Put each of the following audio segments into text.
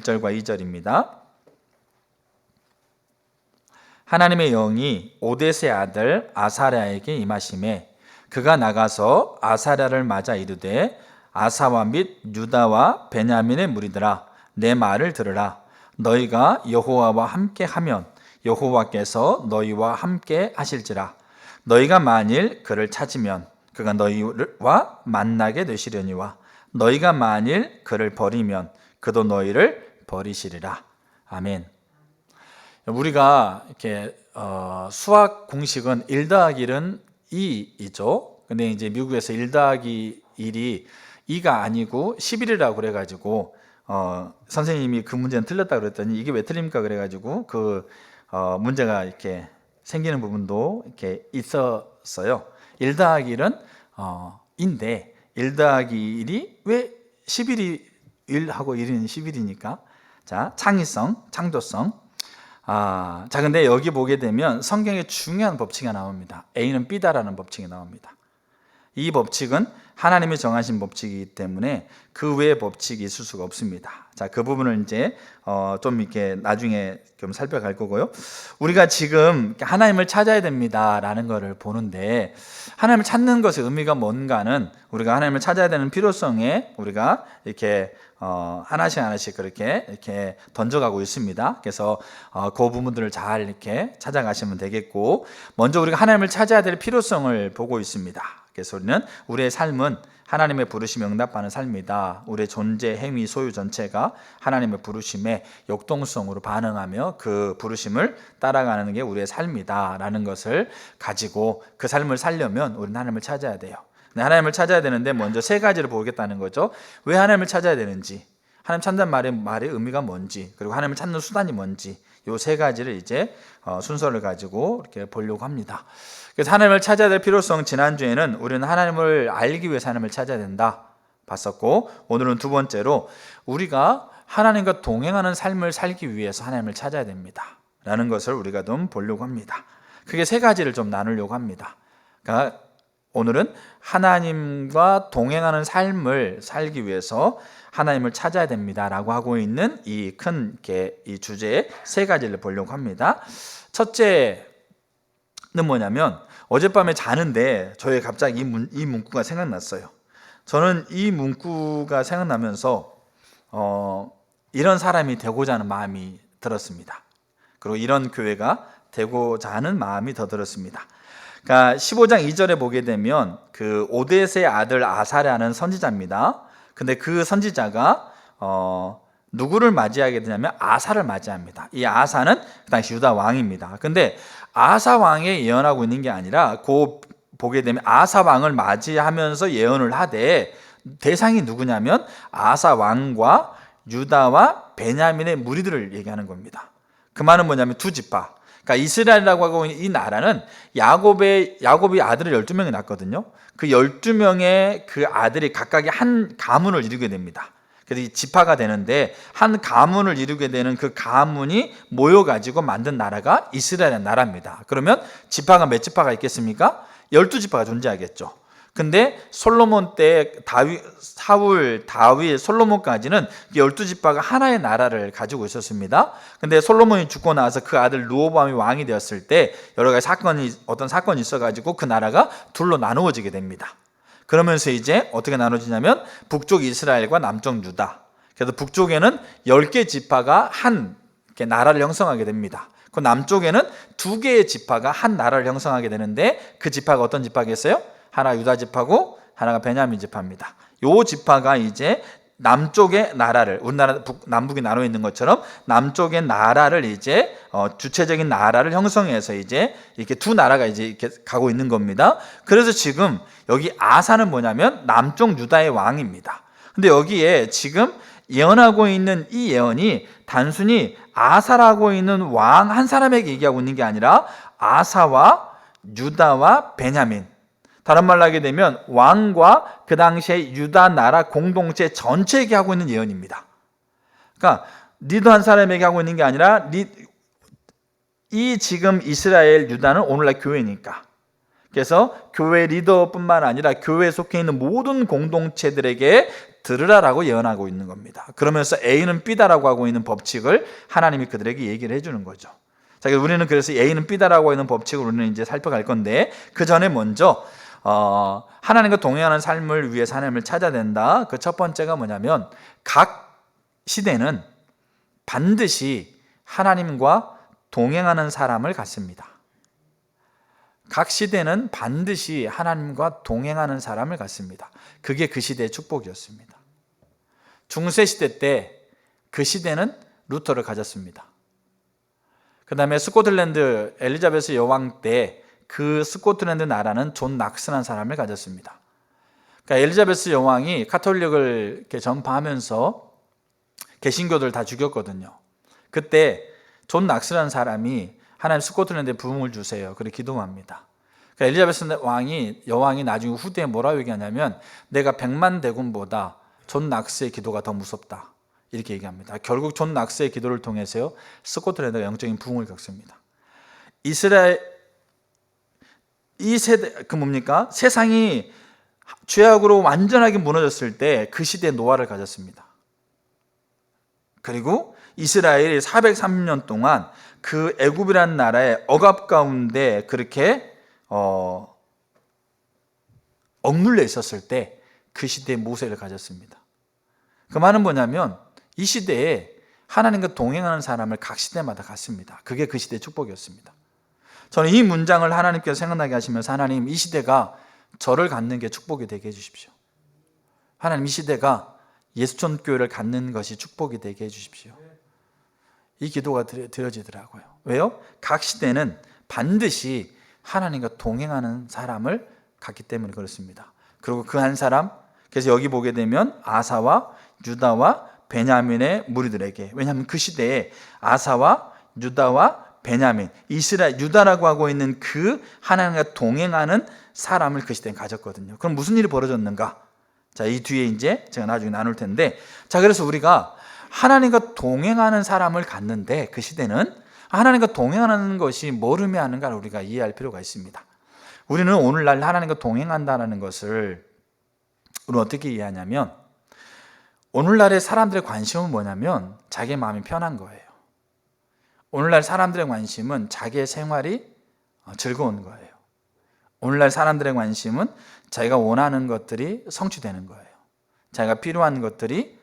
1절과 2절입니다. 하나님의 영이 오뎃의 아들 아사랴에게 임하심에 그가 나가서 아사랴를 맞아 이르되 아사와 및 유다와 베냐민의 무리들아 내 말을 들으라. 너희가 여호와와 함께 하면 여호와께서 너희와 함께 하실지라. 너희가 만일 그를 찾으면 그가 너희와 만나게 되시려니와 너희가 만일 그를 버리면 그도 너희를 버리시리라. 아멘. 우리가 이렇게 수학 공식은 1 더하기 1은 2이죠. 근데 이제 미국에서 1 더하기 1이 2가 아니고 11이라고 그래가지고 선생님이 그 문제는 틀렸다고 그랬더니 이게 왜 틀립니까? 그래가지고 그 문제가 이렇게 생기는 부분도 이렇게 있었어요. 1 더하기 1은 인데 1 더하기 1이 왜 11이 1하고 1은 11이니까 자, 창의성, 창조성. 자, 근데 여기 보게 되면 성경에 중요한 법칙이 나옵니다. A는 B다라는 법칙이 나옵니다. 이 법칙은 하나님이 정하신 법칙이기 때문에 그 외의 법칙이 있을 수가 없습니다. 자, 그 부분을 이제 좀 이렇게 나중에 좀 살펴갈 거고요. 우리가 지금 하나님을 찾아야 됩니다라는 것을 보는데 하나님을 찾는 것의 의미가 뭔가는 우리가 하나님을 찾아야 되는 필요성에 우리가 이렇게 하나씩 그렇게 던져가고 있습니다. 그래서 그 부분들을 잘 이렇게 찾아가시면 되겠고, 먼저 우리가 하나님을 찾아야 될 필요성을 보고 있습니다. 그래서 우리는 우리의 삶은 하나님의 부르심에 응답하는 삶이다. 우리의 존재, 행위, 소유 전체가 하나님의 부르심에 역동성으로 반응하며 그 부르심을 따라가는 게 우리의 삶이다 라는 것을 가지고 그 삶을 살려면 우리는 하나님을 찾아야 돼요. 하나님을 찾아야 되는데 먼저 3가지를 보겠다는 거죠. 왜 하나님을 찾아야 되는지, 하나님 찾는 말의 의미가 뭔지, 그리고 하나님을 찾는 수단이 뭔지, 이 3가지를 이제 순서를 가지고 이렇게 보려고 합니다. 그래서 하나님을 찾아야 될 필요성, 지난주에는 우리는 하나님을 알기 위해서 하나님을 찾아야 된다 봤었고, 오늘은 2번째로 우리가 하나님과 동행하는 삶을 살기 위해서 하나님을 찾아야 됩니다 라는 것을 우리가 좀 보려고 합니다. 크게 3가지를 좀 나누려고 합니다. 그러니까 오늘은 하나님과 동행하는 삶을 살기 위해서 하나님을 찾아야 됩니다라고 하고 있는 이 큰 이 주제의 3가지를 보려고 합니다. 첫째는 뭐냐면, 어젯밤에 자는데 저의 갑자기 이 문구가 생각났어요. 저는 이 문구가 생각나면서 이런 사람이 되고자 하는 마음이 들었습니다. 그리고 이런 교회가 되고자 하는 마음이 더 들었습니다. 그러니까 15장 2절에 보게 되면 그 오뎃의 아들 아사랴는 선지자입니다. 근데 그 선지자가 누구를 맞이하게 되냐면 아사를 맞이합니다. 이 아사는 그 당시 유다 왕입니다. 근데 아사 왕에 예언하고 있는 게 아니라 보게 되면 아사 왕을 맞이하면서 예언을 하되 대상이 누구냐면 아사 왕과 유다와 베냐민의 무리들을 얘기하는 겁니다. 그 말은 뭐냐면 2지파. 그러니까 이스라엘이라고 하고 있는 이 나라는 야곱이 아들을 12명이 낳았거든요. 그 12명의 그 아들이 각각의 한 가문을 이루게 됩니다. 그래서 이 지파가 되는데 한 가문을 이루게 되는 그 가문이 모여가지고 만든 나라가 이스라엘 나라입니다. 그러면 지파가 몇 지파가 있겠습니까? 12지파가 존재하겠죠. 근데 솔로몬 때 사울, 다윗, 솔로몬까지는 12지파가 하나의 나라를 가지고 있었습니다. 근데 솔로몬이 죽고 나서 그 아들 르호보암이 왕이 되었을 때 여러 가지 어떤 사건이 있어가지고 그 나라가 둘로 나누어지게 됩니다. 그러면서 이제 어떻게 나눠지냐면 북쪽 이스라엘과 남쪽 유다. 그래서 북쪽에는 10개 지파가 한 나라를 형성하게 됩니다. 그 남쪽에는 2개의 지파가 한 나라를 형성하게 되는데 그 지파가 어떤 지파겠어요? 하나 유다 지파고 하나가 베냐민 지파입니다. 요 지파가 이제 남쪽의 나라를, 우리나라 남북이 나눠 있는 것처럼 남쪽의 나라를 이제 주체적인 나라를 형성해서 이제 이렇게 2 나라가 이제 이렇게 가고 있는 겁니다. 그래서 지금 여기 아사는 뭐냐면 남쪽 유다의 왕입니다. 근데 여기에 지금 예언하고 있는 이 예언이 단순히 아사라고 있는 왕 한 사람에게 얘기하고 있는 게 아니라 아사와 유다와 베냐민, 다른 말로 하게 되면 왕과 그 당시에 유다 나라 공동체 전체에게 하고 있는 예언입니다. 그러니까 리더 한 사람에게 하고 있는 게 아니라 이 지금 이스라엘 유다는 오늘날 교회니까 그래서 교회 리더뿐만 아니라 교회에 속해 있는 모든 공동체들에게 들으라라고 예언하고 있는 겁니다. 그러면서 A는 B다라고 하고 있는 법칙을 하나님이 그들에게 얘기를 해주는 거죠. 자, 우리는 그래서 A는 B다라고 하는 법칙을 우리는 이제 살펴갈 건데, 그 전에 먼저 하나님과 동행하는 삶을 위해서 하나님을 찾아야 된다. 그 첫 번째가 뭐냐면, 각 시대는 반드시 하나님과 동행하는 사람을 갖습니다. 각 시대는 반드시 하나님과 동행하는 사람을 갖습니다. 그게 그 시대의 축복이었습니다. 중세 시대 때 그 시대는 루터를 가졌습니다. 그 다음에 스코틀랜드 엘리자베스 여왕 때 그 스코틀랜드 나라는 존 낙스라는 사람을 가졌습니다. 그러니까 엘리자베스 여왕이 카톨릭을 이렇게 전파하면서 개신교들 다 죽였거든요. 그때 존 낙스라는 사람이 하나님 스코틀랜드에 부흥을 주세요. 그렇게 기도합니다. 그러니까 엘리자베스 여왕이 나중에 후대에 뭐라고 얘기하냐면, 내가 100만 대군보다 존 낙스의 기도가 더 무섭다, 이렇게 얘기합니다. 결국 존 낙스의 기도를 통해서요, 스코틀랜드가 영적인 부흥을 겪습니다. 이 세대, 뭡니까? 세상이 죄악으로 완전하게 무너졌을 때 그 시대에 노아를 가졌습니다. 그리고 이스라엘이 430년 동안 그 애굽이라는 나라의 억압 가운데 그렇게 억눌려 있었을 때 그 시대에 모세를 가졌습니다. 그 말은 뭐냐면, 이 시대에 하나님과 동행하는 사람을 각 시대마다 갖습니다. 그게 그 시대의 축복이었습니다. 저는 이 문장을 하나님께서 생각나게 하시면서, 하나님, 이 시대가 저를 갖는 게 축복이 되게 해주십시오. 하나님, 이 시대가 예수촌 교회를 갖는 것이 축복이 되게 해주십시오. 이 기도가 드려지더라고요. 왜요? 각 시대는 반드시 하나님과 동행하는 사람을 갖기 때문에 그렇습니다. 그리고 그 한 사람, 그래서 여기 보게 되면 아사와 유다와 베냐민의 무리들에게, 왜냐하면 그 시대에 아사와 유다와 베냐민, 이스라엘, 유다라고 하고 있는 그 하나님과 동행하는 사람을 그 시대에 가졌거든요. 그럼 무슨 일이 벌어졌는가? 자, 이 뒤에 이제 제가 나중에 나눌 텐데, 자, 그래서 우리가 하나님과 동행하는 사람을 갖는데, 그 시대는 하나님과 동행하는 것이 뭘 의미하는가를 우리가 이해할 필요가 있습니다. 우리는 오늘날 하나님과 동행한다는 것을 우리는 어떻게 이해하냐면, 오늘날의 사람들의 관심은 뭐냐면 자기의 마음이 편한 거예요. 오늘날 사람들의 관심은 자기의 생활이 즐거운 거예요. 오늘날 사람들의 관심은 자기가 원하는 것들이 성취되는 거예요. 자기가 필요한 것들이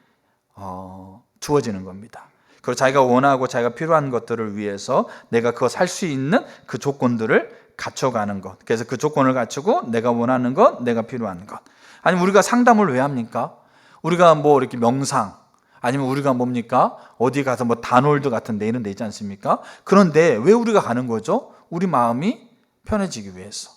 주어지는 겁니다. 그리고 자기가 원하고 자기가 필요한 것들을 위해서 내가 그거 살 수 있는 그 조건들을 갖춰가는 것. 그래서 그 조건을 갖추고 내가 원하는 것, 내가 필요한 것. 아니, 우리가 상담을 왜 합니까? 우리가 뭐 이렇게 명상, 아니면 우리가 뭡니까? 어디 가서 뭐 다놀드 같은 데 이런 데 있지 않습니까? 그런데 왜 우리가 가는 거죠? 우리 마음이 편해지기 위해서,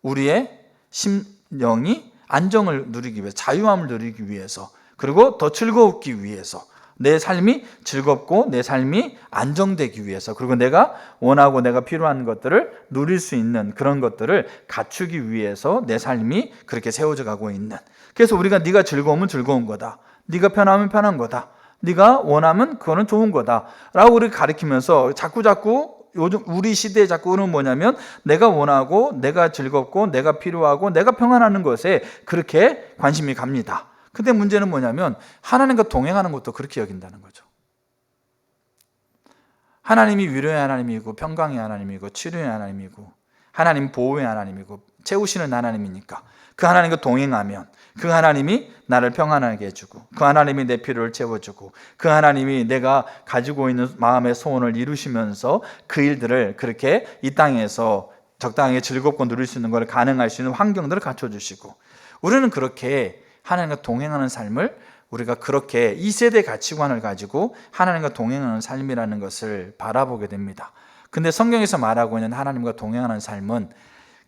우리의 심령이 안정을 누리기 위해서, 자유함을 누리기 위해서, 그리고 더 즐거웠기 위해서, 내 삶이 즐겁고 내 삶이 안정되기 위해서, 그리고 내가 원하고 내가 필요한 것들을 누릴 수 있는 그런 것들을 갖추기 위해서 내 삶이 그렇게 세워져 가고 있는. 그래서 우리가 네가 즐거우면 즐거운 거다, 네가 편하면 편한 거다, 네가 원하면 그거는 좋은 거다 라고 우리를 가르치면서 자꾸 요즘 우리 시대에 자꾸 오는 뭐냐면, 내가 원하고 내가 즐겁고 내가 필요하고 내가 평안하는 것에 그렇게 관심이 갑니다. 근데 문제는 뭐냐면, 하나님과 동행하는 것도 그렇게 여긴다는 거죠. 하나님이 위로의 하나님이고 평강의 하나님이고 치료의 하나님이고 하나님 보호의 하나님이고 채우시는 하나님이니까, 그 하나님과 동행하면 그 하나님이 나를 평안하게 해주고, 그 하나님이 내 필요를 채워주고, 그 하나님이 내가 가지고 있는 마음의 소원을 이루시면서 그 일들을 그렇게 이 땅에서 적당하게 즐겁고 누릴 수 있는 걸 가능할 수 있는 환경들을 갖춰주시고, 우리는 그렇게 하나님과 동행하는 삶을, 우리가 그렇게 이 세대 가치관을 가지고 하나님과 동행하는 삶이라는 것을 바라보게 됩니다. 근데 성경에서 말하고 있는 하나님과 동행하는 삶은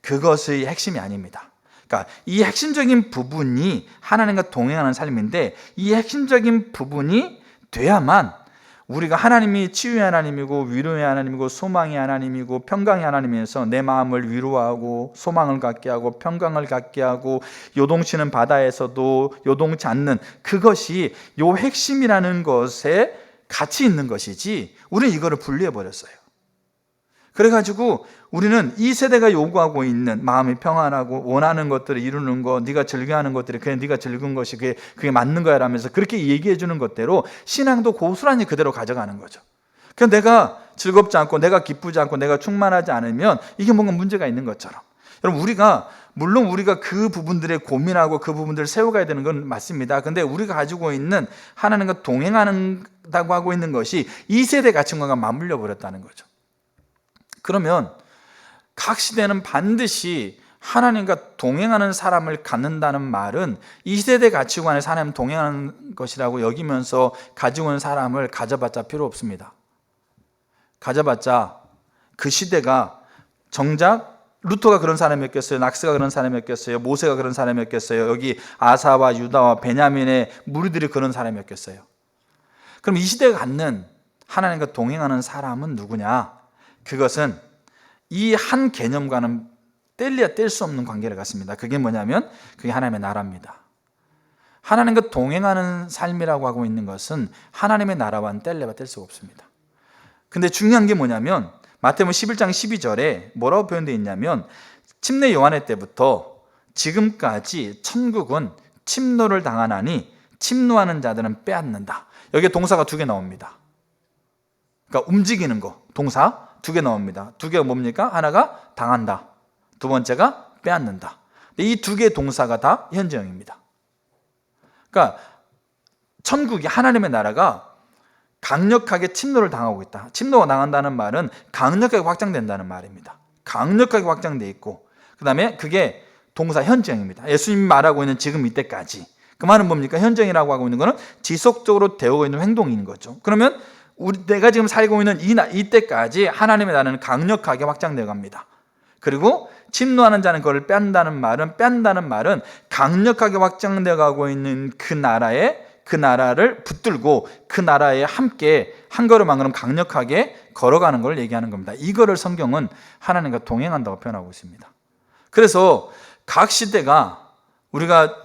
그것의 핵심이 아닙니다. 그러니까 이 핵심적인 부분이 하나님과 동행하는 삶인데, 이 핵심적인 부분이 돼야만 우리가 하나님이 치유의 하나님이고 위로의 하나님이고 소망의 하나님이고 평강의 하나님에서 내 마음을 위로하고 소망을 갖게 하고 평강을 갖게 하고 요동치는 바다에서도 요동치 않는, 그것이 요 핵심이라는 것에 같이 있는 것이지, 우리는 이거를 분리해 버렸어요. 그래가지고 우리는 이 세대가 요구하고 있는 마음이 평안하고 원하는 것들을 이루는 거, 네가 즐겨하는 것들이 그냥 네가 즐긴 것이 그게 맞는 거야 라면서 그렇게 얘기해 주는 것대로 신앙도 고스란히 그대로 가져가는 거죠. 그냥 내가 즐겁지 않고 내가 기쁘지 않고 내가 충만하지 않으면 이게 뭔가 문제가 있는 것처럼, 여러분 물론 우리가 그 부분들에 고민하고 그 부분들을 세워가야 되는 건 맞습니다. 근데 우리가 가지고 있는 하나님과 동행한다고 하고 있는 것이 이 세대 가치관과 맞물려 버렸다는 거죠. 그러면 각 시대는 반드시 하나님과 동행하는 사람을 갖는다는 말은 이 세대 가치관에서 하나님 동행하는 것이라고 여기면서 가지고 있는 사람을 가져봤자 필요 없습니다. 가져봤자 그 시대가 정작 루터가 그런 사람이었겠어요? 낙스가 그런 사람이었겠어요? 모세가 그런 사람이었겠어요? 여기 아사와 유다와 베냐민의 무리들이 그런 사람이었겠어요? 그럼 이 시대가 갖는 하나님과 동행하는 사람은 누구냐? 그것은 이 한 개념과는 뗄래야 뗄 수 없는 관계를 갖습니다. 그게 뭐냐면 그게 하나님의 나라입니다. 하나님과 동행하는 삶이라고 하고 있는 것은 하나님의 나라와는 뗄래야 뗄 수가 없습니다. 근데 중요한 게 뭐냐면 마태복음 11장 12절에 뭐라고 표현되어 있냐면 침례 요한의 때부터 지금까지 천국은 침노를 당하나니 침노하는 자들은 빼앗는다. 여기에 동사가 2개 나옵니다. 그러니까 움직이는 거, 동사 2개 나옵니다. 2개가 뭡니까? 하나가 당한다, 두 번째가 빼앗는다. 이 2개의 동사가 다 현재형입니다. 그러니까 천국이, 하나님의 나라가 강력하게 침노를 당하고 있다. 침노가 당한다는 말은 강력하게 확장된다는 말입니다. 강력하게 확장돼 있고, 그 다음에 그게 동사 현재형입니다. 예수님이 말하고 있는 지금 이때까지. 그 말은 뭡니까? 현재형이라고 하고 있는 것은 지속적으로 되고 있는 행동인 거죠. 그러면 내가 지금 살고 있는 이때까지 하나님의 나라는 강력하게 확장되어 갑니다. 그리고 침노하는 자는 그걸 뺀다는 말은 강력하게 확장되어 가고 있는 그 나라를 붙들고 그 나라에 함께 한 걸음 한 걸음 강력하게 걸어가는 걸 얘기하는 겁니다. 이거를 성경은 하나님과 동행한다고 표현하고 있습니다. 그래서 각 시대가 우리가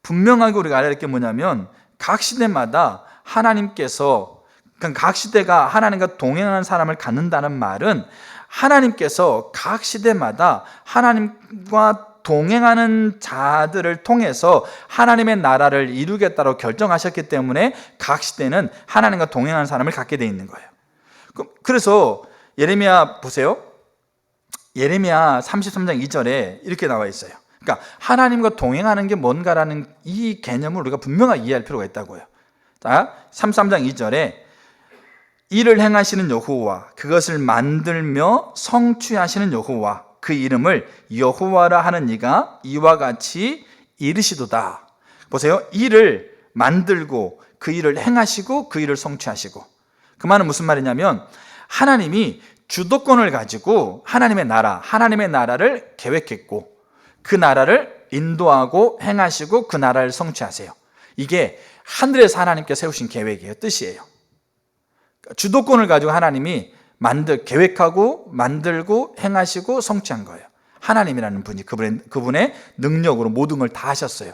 분명하게 우리가 알아야 될 게 뭐냐면 각 시대마다 하나님께서, 그러니까 각 시대가 하나님과 동행하는 사람을 갖는다는 말은 하나님께서 각 시대마다 하나님과 동행하는 자들을 통해서 하나님의 나라를 이루겠다고 결정하셨기 때문에 각 시대는 하나님과 동행하는 사람을 갖게 돼 있는 거예요. 그래서 예레미야 보세요. 예레미야 33장 2절에 이렇게 나와 있어요. 그러니까 하나님과 동행하는 게 뭔가라는 이 개념을 우리가 분명하게 이해할 필요가 있다고요. 자, 33장 2절에 이를 행하시는 여호와, 그것을 만들며 성취하시는 여호와, 그 이름을 여호와라 하는 이가 이와 같이 이르시도다. 보세요. 이를 만들고 그 일을 행하시고 그 일을 성취하시고. 그 말은 무슨 말이냐면 하나님이 주도권을 가지고 하나님의 나라를 계획했고 그 나라를 인도하고 행하시고 그 나라를 성취하세요. 이게 하늘에서 하나님께 세우신 계획이에요. 뜻이에요. 주도권을 가지고 하나님이 계획하고 만들고 행하시고 성취한 거예요. 하나님이라는 분이 그분의 능력으로 모든 걸 다 하셨어요.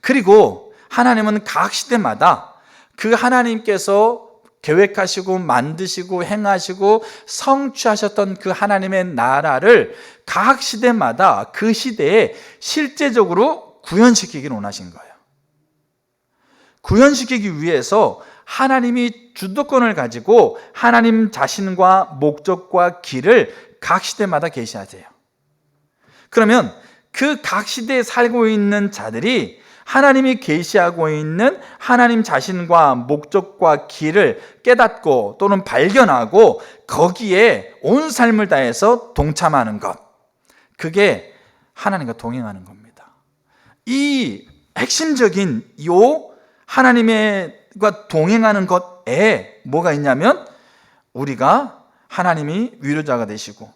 그리고 하나님은 각 시대마다 그 하나님께서 계획하시고 만드시고 행하시고 성취하셨던 그 하나님의 나라를 각 시대마다 그 시대에 실제적으로 구현시키기를 원하신 거예요. 구현시키기 위해서 하나님이 주도권을 가지고 하나님 자신과 목적과 길을 각 시대마다 계시하세요. 그러면 그 각 시대에 살고 있는 자들이 하나님이 계시하고 있는 하나님 자신과 목적과 길을 깨닫고 또는 발견하고 거기에 온 삶을 다해서 동참하는 것, 그게 하나님과 동행하는 겁니다. 이 핵심적인 하나님과 동행하는 것에 뭐가 있냐면 우리가 하나님이 위로자가 되시고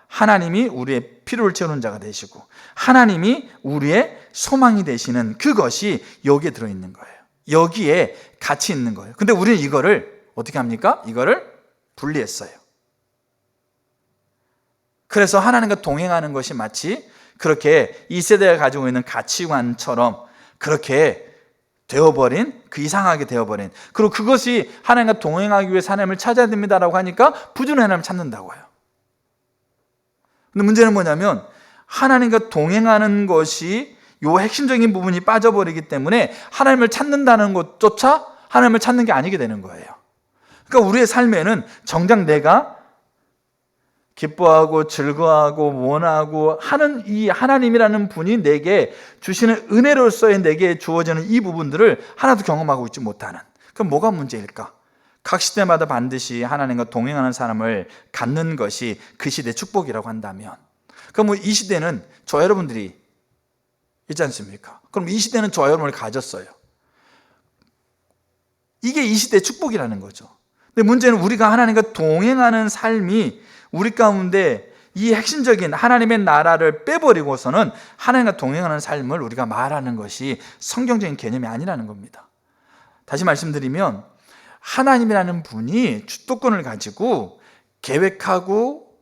하나님이 우리의 필요를 채우는 자가 되시고 하나님이 우리의 소망이 되시는 그것이 여기에 들어있는 거예요. 여기에 같이 있는 거예요. 근데 우리는 이거를 어떻게 합니까? 이거를 분리했어요. 그래서 하나님과 동행하는 것이 마치 그렇게 이 세대가 가지고 있는 가치관처럼 그렇게 되어버린, 그 이상하게 되어버린, 그리고 그것이 하나님과 동행하기 위해서 하나님을 찾아야 됩니다라고 하니까 부지런히 하나님을 찾는다고 해요. 근데 문제는 뭐냐면 하나님과 동행하는 것이 요 핵심적인 부분이 빠져버리기 때문에 하나님을 찾는다는 것조차 하나님을 찾는 게 아니게 되는 거예요. 그러니까 우리의 삶에는 정작 내가 기뻐하고 즐거워하고 원하고 하는 이 하나님이라는 분이 내게 주시는 은혜로서의 내게 주어지는 이 부분들을 하나도 경험하고 있지 못하는, 그럼 뭐가 문제일까? 각 시대마다 반드시 하나님과 동행하는 사람을 갖는 것이 그 시대의 축복이라고 한다면, 그럼 뭐 이 시대는 저 여러분들이 있지 않습니까? 그럼 이 시대는 저 여러분을 가졌어요. 이게 이 시대의 축복이라는 거죠. 근데 문제는 우리가 하나님과 동행하는 삶이 우리 가운데 이 핵심적인 하나님의 나라를 빼버리고서는 하나님과 동행하는 삶을 우리가 말하는 것이 성경적인 개념이 아니라는 겁니다. 다시 말씀드리면 하나님이라는 분이 주도권을 가지고 계획하고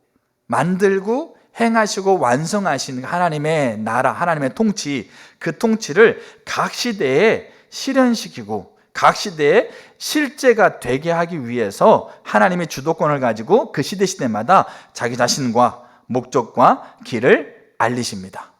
만들고 행하시고 완성하신 하나님의 나라, 하나님의 통치, 그 통치를 각 시대에 실현시키고 각 시대에 실제가 되게 하기 위해서 하나님의 주도권을 가지고 그 시대마다 자기 자신과 목적과 길을 알리십니다.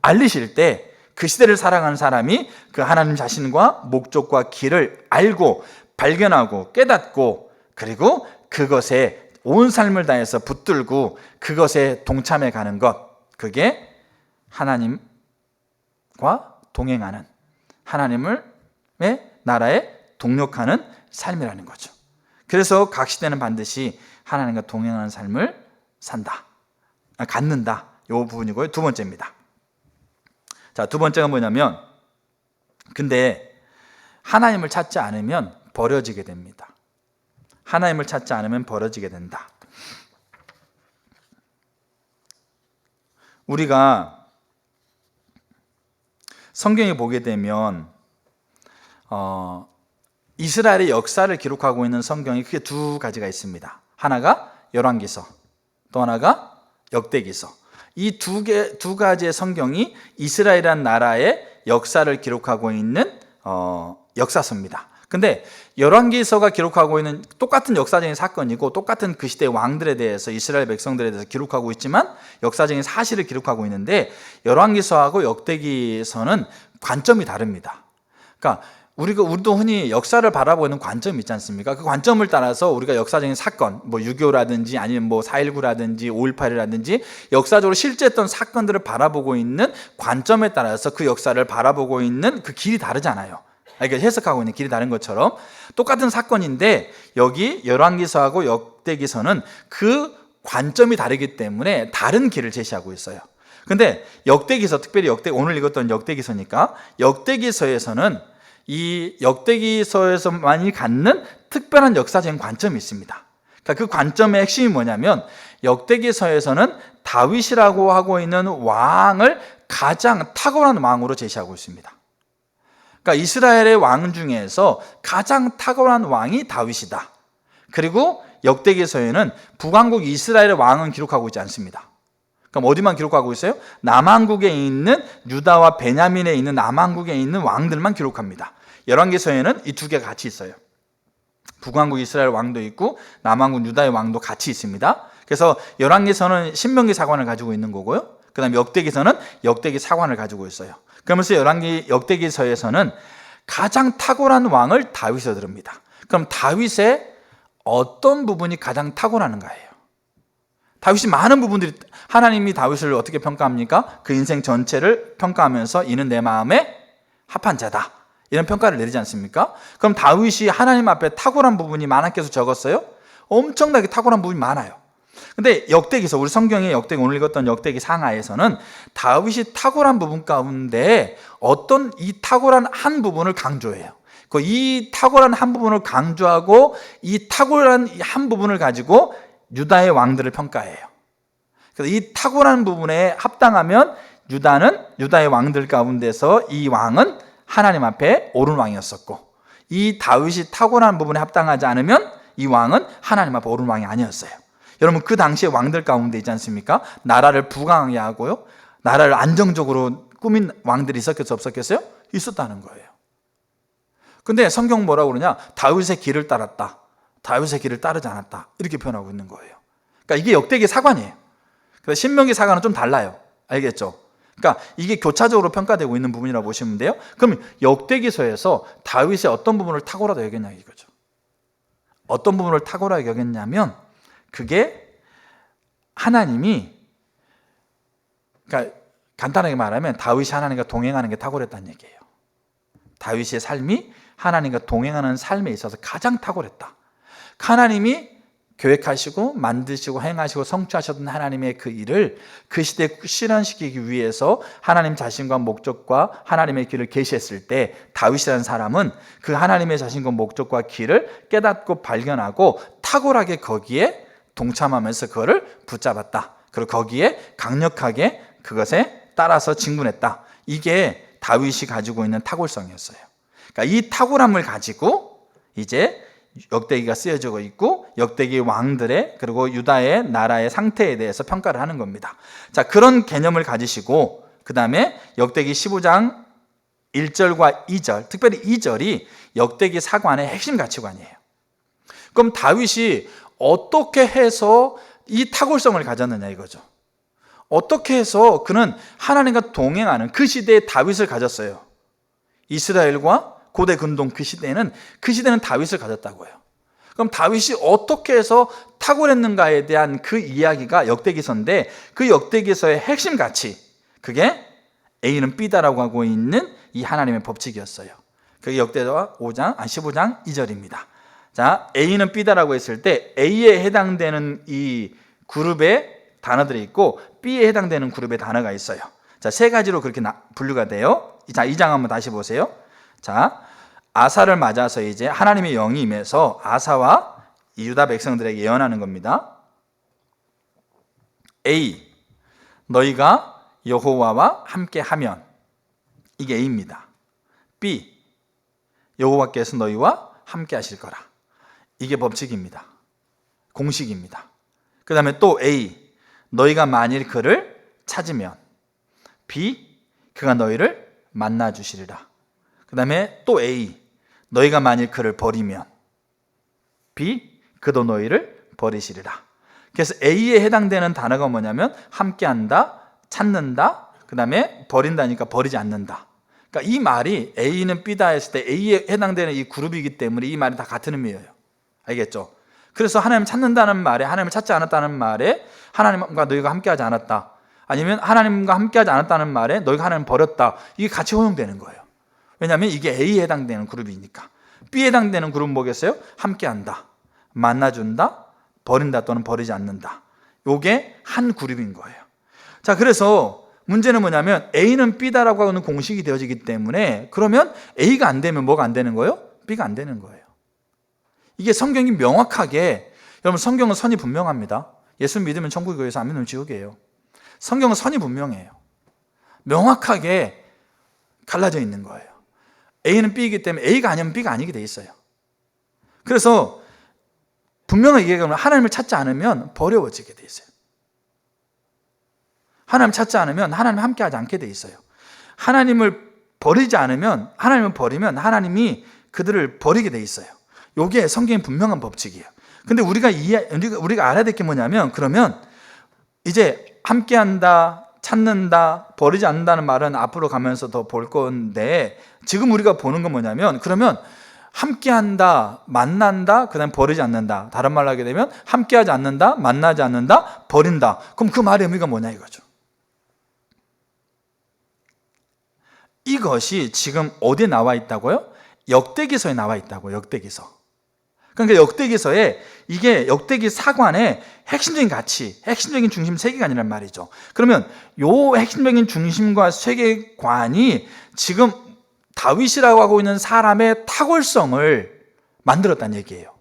알리실 때 그 시대를 살아가는 사람이 그 하나님 자신과 목적과 길을 알고 발견하고 깨닫고, 그리고 그것에 온 삶을 다해서 붙들고 그것에 동참해 가는 것, 그게 하나님과 동행하는, 하나님의 나라에 동력하는 삶이라는 거죠. 그래서 각 시대는 반드시 하나님과 동행하는 삶을 갖는다. 이 부분이고요. 두 번째입니다. 자, 두 번째가 뭐냐면, 근데 하나님을 찾지 않으면 버려지게 됩니다. 하나님을 찾지 않으면 버려지게 된다. 우리가 성경에 보게 되면 이스라엘의 역사를 기록하고 있는 성경이 크게 두 가지가 있습니다. 하나가 열왕기서, 또 하나가 역대기서. 이 두 가지의 성경이 이스라엘이라는 나라의 역사를 기록하고 있는 역사서입니다. 근데 열왕기서가 기록하고 있는 똑같은 역사적인 사건이고 똑같은 그 시대의 왕들에 대해서, 이스라엘 백성들에 대해서 기록하고 있지만 역사적인 사실을 기록하고 있는데, 열왕기서하고 역대기서는 관점이 다릅니다. 그러니까 우리도 흔히 역사를 바라보는 관점이 있지 않습니까? 그 관점을 따라서 우리가 역사적인 사건, 뭐 6.25라든지 아니면 뭐 4.19라든지 5.18이라든지 역사적으로 실제했던 사건들을 바라보고 있는 관점에 따라서 그 역사를 바라보고 있는 그 길이 다르잖아요. 이렇게 해석하고 있는 길이 다른 것처럼 똑같은 사건인데 여기 열왕기서하고 역대기서는 그 관점이 다르기 때문에 다른 길을 제시하고 있어요. 근데 역대기서, 특별히 오늘 읽었던 역대기서니까, 역대기서에서는 이 역대기서에서만이 갖는 특별한 역사적인 관점이 있습니다. 그러니까 그 관점의 핵심이 뭐냐면, 역대기서에서는 다윗이라고 하고 있는 왕을 가장 탁월한 왕으로 제시하고 있습니다. 그러니까 이스라엘의 왕 중에서 가장 탁월한 왕이 다윗이다. 그리고 역대기서에는 북왕국 이스라엘의 왕은 기록하고 있지 않습니다. 그럼 어디만 기록하고 있어요? 남왕국에 있는 유다와 베냐민에 있는 남왕국에 있는 왕들만 기록합니다. 열왕기서에는 이 두 개가 같이 있어요. 북왕국 이스라엘 왕도 있고 남왕국 유다의 왕도 같이 있습니다. 그래서 열왕기서는 신명기 사관을 가지고 있는 거고요. 그 다음에 역대기서는 역대기 사관을 가지고 있어요. 그러면서 역대기서에서는 가장 탁월한 왕을 다윗으로 들읍니다. 그럼 다윗의 어떤 부분이 가장 탁월하는가예요? 다윗이 많은 부분들이, 하나님이 다윗을 어떻게 평가합니까? 그 인생 전체를 평가하면서 이는 내 마음에 합한 자다, 이런 평가를 내리지 않습니까? 그럼 다윗이 하나님 앞에 탁월한 부분이 많았겠어, 적었어요? 엄청나게 탁월한 부분이 많아요. 근데 역대기서, 우리 성경의 오늘 읽었던 역대기 상하에서는 다윗이 탁월한 부분 가운데 어떤 이 탁월한 한 부분을 강조해요. 이 탁월한 한 부분을 강조하고 이 탁월한 한 부분을 가지고 유다의 왕들을 평가해요. 그래서 이 탁월한 부분에 합당하면 유다의 왕들 가운데서 이 왕은 하나님 앞에 옳은 왕이었었고, 이 다윗이 탁월한 부분에 합당하지 않으면 이 왕은 하나님 앞에 옳은 왕이 아니었어요. 여러분, 그 당시에 왕들 가운데 있지 않습니까? 나라를 부강하게 하고요, 나라를 안정적으로 꾸민 왕들이 있었겠어요, 없었겠어요? 있었다는 거예요. 근데 성경 뭐라고 그러냐? 다윗의 길을 따랐다, 다윗의 길을 따르지 않았다, 이렇게 표현하고 있는 거예요. 그러니까 이게 역대기 사관이에요. 그래서 신명기 사관은 좀 달라요. 알겠죠? 그러니까 이게 교차적으로 평가되고 있는 부분이라고 보시면 돼요. 그럼 역대기서에서 다윗의 어떤 부분을 탁월하다 여겼냐 이거죠. 어떤 부분을 탁월하게 여겼냐면 그게 하나님이, 그러니까 간단하게 말하면 다윗이 하나님과 동행하는 게 탁월했다는 얘기예요. 다윗의 삶이 하나님과 동행하는 삶에 있어서 가장 탁월했다. 하나님이 계획하시고 만드시고 행하시고 성취하셨던 하나님의 그 일을 그 시대에 실현시키기 위해서 하나님 자신과 목적과 하나님의 길을 계시했을 때 다윗이라는 사람은 그 하나님의 자신과 목적과 길을 깨닫고 발견하고 탁월하게 거기에 동참하면서 그거를 붙잡았다. 그리고 거기에 강력하게 그것에 따라서 진군했다. 이게 다윗이 가지고 있는 탁월성이었어요. 그러니까 이 탁월함을 가지고 이제 역대기가 쓰여지고 있고 역대기 왕들의 그리고 유다의 나라의 상태에 대해서 평가를 하는 겁니다. 자, 그런 개념을 가지시고 그 다음에 역대기 15장 1절과 2절, 특별히 2절이 역대기 사관의 핵심 가치관이에요. 그럼 다윗이 어떻게 해서 이 탁월성을 가졌느냐 이거죠. 어떻게 해서 그는 하나님과 동행하는 그 시대의 다윗을 가졌어요. 이스라엘과 고대 근동 그 시대는 다윗을 가졌다고요. 그럼 다윗이 어떻게 해서 탁월했는가에 대한 그 이야기가 역대기서인데 그 역대기서의 핵심 가치, 그게 A는 B다라고 하고 있는 이 하나님의 법칙이었어요. 그게 역대기서 15장 2절입니다. 자, A는 B다라고 했을 때 A에 해당되는 이 그룹의 단어들이 있고 B에 해당되는 그룹의 단어가 있어요. 자, 세 가지로 그렇게 분류가 돼요. 자, 2장 한번 다시 보세요. 자, 아사를 맞아서 이제 하나님의 영이 임해서 아사와 유다 백성들에게 예언하는 겁니다. A, 너희가 여호와와 함께 하면, 이게 A입니다. B, 여호와께서 너희와 함께 하실 거라. 이게 법칙입니다. 공식입니다. 그 다음에 또 A, 너희가 만일 그를 찾으면. B, 그가 너희를 만나 주시리라. 그 다음에 또 A, 너희가 만일 그를 버리면. B, 그도 너희를 버리시리라. 그래서 A에 해당되는 단어가 뭐냐면 함께한다, 찾는다, 그 다음에 버린다니까 버리지 않는다. 그러니까 이 말이 A는 B다 했을 때 A에 해당되는 이 그룹이기 때문에 이 말이 다 같은 의미예요. 알겠죠? 그래서 하나님을 찾는다는 말에, 하나님을 찾지 않았다는 말에 하나님과 너희가 함께하지 않았다, 아니면 하나님과 함께하지 않았다는 말에 너희가 하나님을 버렸다, 이게 같이 허용되는 거예요. 왜냐하면 이게 A에 해당되는 그룹이니까. B에 해당되는 그룹은 뭐겠어요? 함께한다, 만나준다, 버린다 또는 버리지 않는다. 이게 한 그룹인 거예요. 자, 그래서 문제는 뭐냐면 A는 B다라고 하는 공식이 되어지기 때문에 그러면 A가 안 되면 뭐가 안 되는 거예요? B가 안 되는 거예요. 이게 성경이 명확하게, 여러분 성경은 선이 분명합니다. 예수 믿으면 천국이고요, 안 믿으면 지옥이에요. 성경은 선이 분명해요. 명확하게 갈라져 있는 거예요. A는 B이기 때문에 A가 아니면 B가 아니게 돼 있어요. 그래서 분명하게 얘기하면 하나님을 찾지 않으면 버려지게 돼 있어요. 하나님을 찾지 않으면 하나님 함께하지 않게 돼 있어요. 하나님을 버리지 않으면, 하나님을 버리면 하나님이 그들을 버리게 돼 있어요. 이게 성경의 분명한 법칙이에요. 근데 우리가 알아야 될 게 뭐냐면, 그러면 이제 함께한다, 찾는다, 버리지 않는다는 말은 앞으로 가면서 더 볼 건데, 지금 우리가 보는 건 뭐냐면, 그러면 함께한다, 만난다, 그 다음에 버리지 않는다. 다른 말로 하게 되면 함께하지 않는다, 만나지 않는다, 버린다. 그럼 그 말의 의미가 뭐냐 이거죠. 이것이 지금 어디에 나와 있다고요? 역대기서에 나와 있다고. 역대기서. 그러니까 역대기서에 이게 역대기 사관의 핵심적인 가치, 핵심적인 중심 세계관이란 말이죠. 그러면 요 핵심적인 중심과 세계관이 지금 다윗이라고 하고 있는 사람의 탁월성을 만들었다는 얘기예요.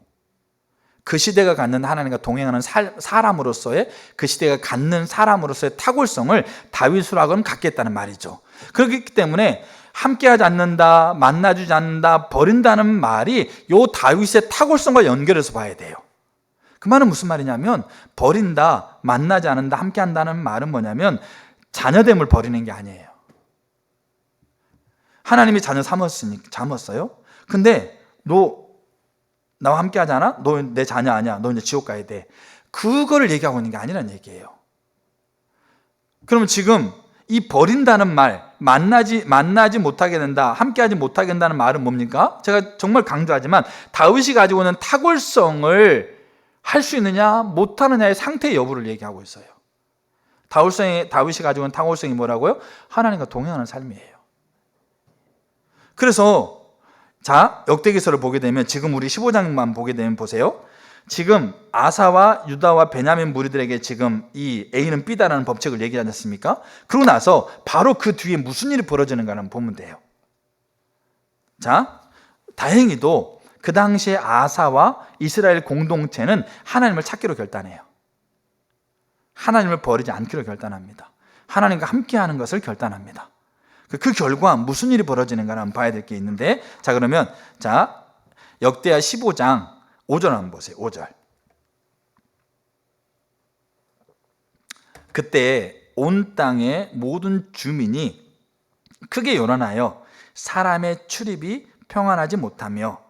그 시대가 갖는 하나님과 동행하는 사람으로서의, 그 시대가 갖는 사람으로서의 탁월성을 다윗으로 하고는 갖겠다는 말이죠. 그렇기 때문에 함께하지 않는다, 만나주지 않는다, 버린다는 말이 요 다윗의 탁월성과 연결해서 봐야 돼요. 그 말은 무슨 말이냐면, 버린다, 만나지 않는다, 함께한다는 말은 뭐냐면 자녀됨을 버리는 게 아니에요. 하나님이 자녀 삼았어요. 근데 너 나와 함께 하잖아? 너 내 자녀 아니야? 너 이제 지옥 가야 돼. 그거를 얘기하고 있는 게 아니란 얘기예요. 그러면 지금 이 버린다는 말, 만나지 못하게 된다, 함께하지 못하게 된다는 말은 뭡니까? 제가 정말 강조하지만 다윗이 가지고 있는 탁월성을 할 수 있느냐 못하느냐의 상태 여부를 얘기하고 있어요. 다윗이 가지고 있는 탁월성이 뭐라고요? 하나님과 동행하는 삶이에요. 그래서 자, 역대기서를 보게 되면 지금 우리 15장만 보게 되면 보세요. 지금 아사와 유다와 베냐민 무리들에게 지금 이 A는 B다라는 법칙을 얘기하지 않습니까? 그러고 나서 바로 그 뒤에 무슨 일이 벌어지는가 한번 보면 돼요. 자, 다행히도 그 당시에 아사와 이스라엘 공동체는 하나님을 찾기로 결단해요. 하나님을 버리지 않기로 결단합니다. 하나님과 함께하는 것을 결단합니다. 그 결과 무슨 일이 벌어지는가 한번 봐야 될 게 있는데, 자, 그러면 자, 역대하 15장 5절 한번 보세요. 5절. 그때 온 땅의 모든 주민이 크게 요란하여 사람의 출입이 평안하지 못하며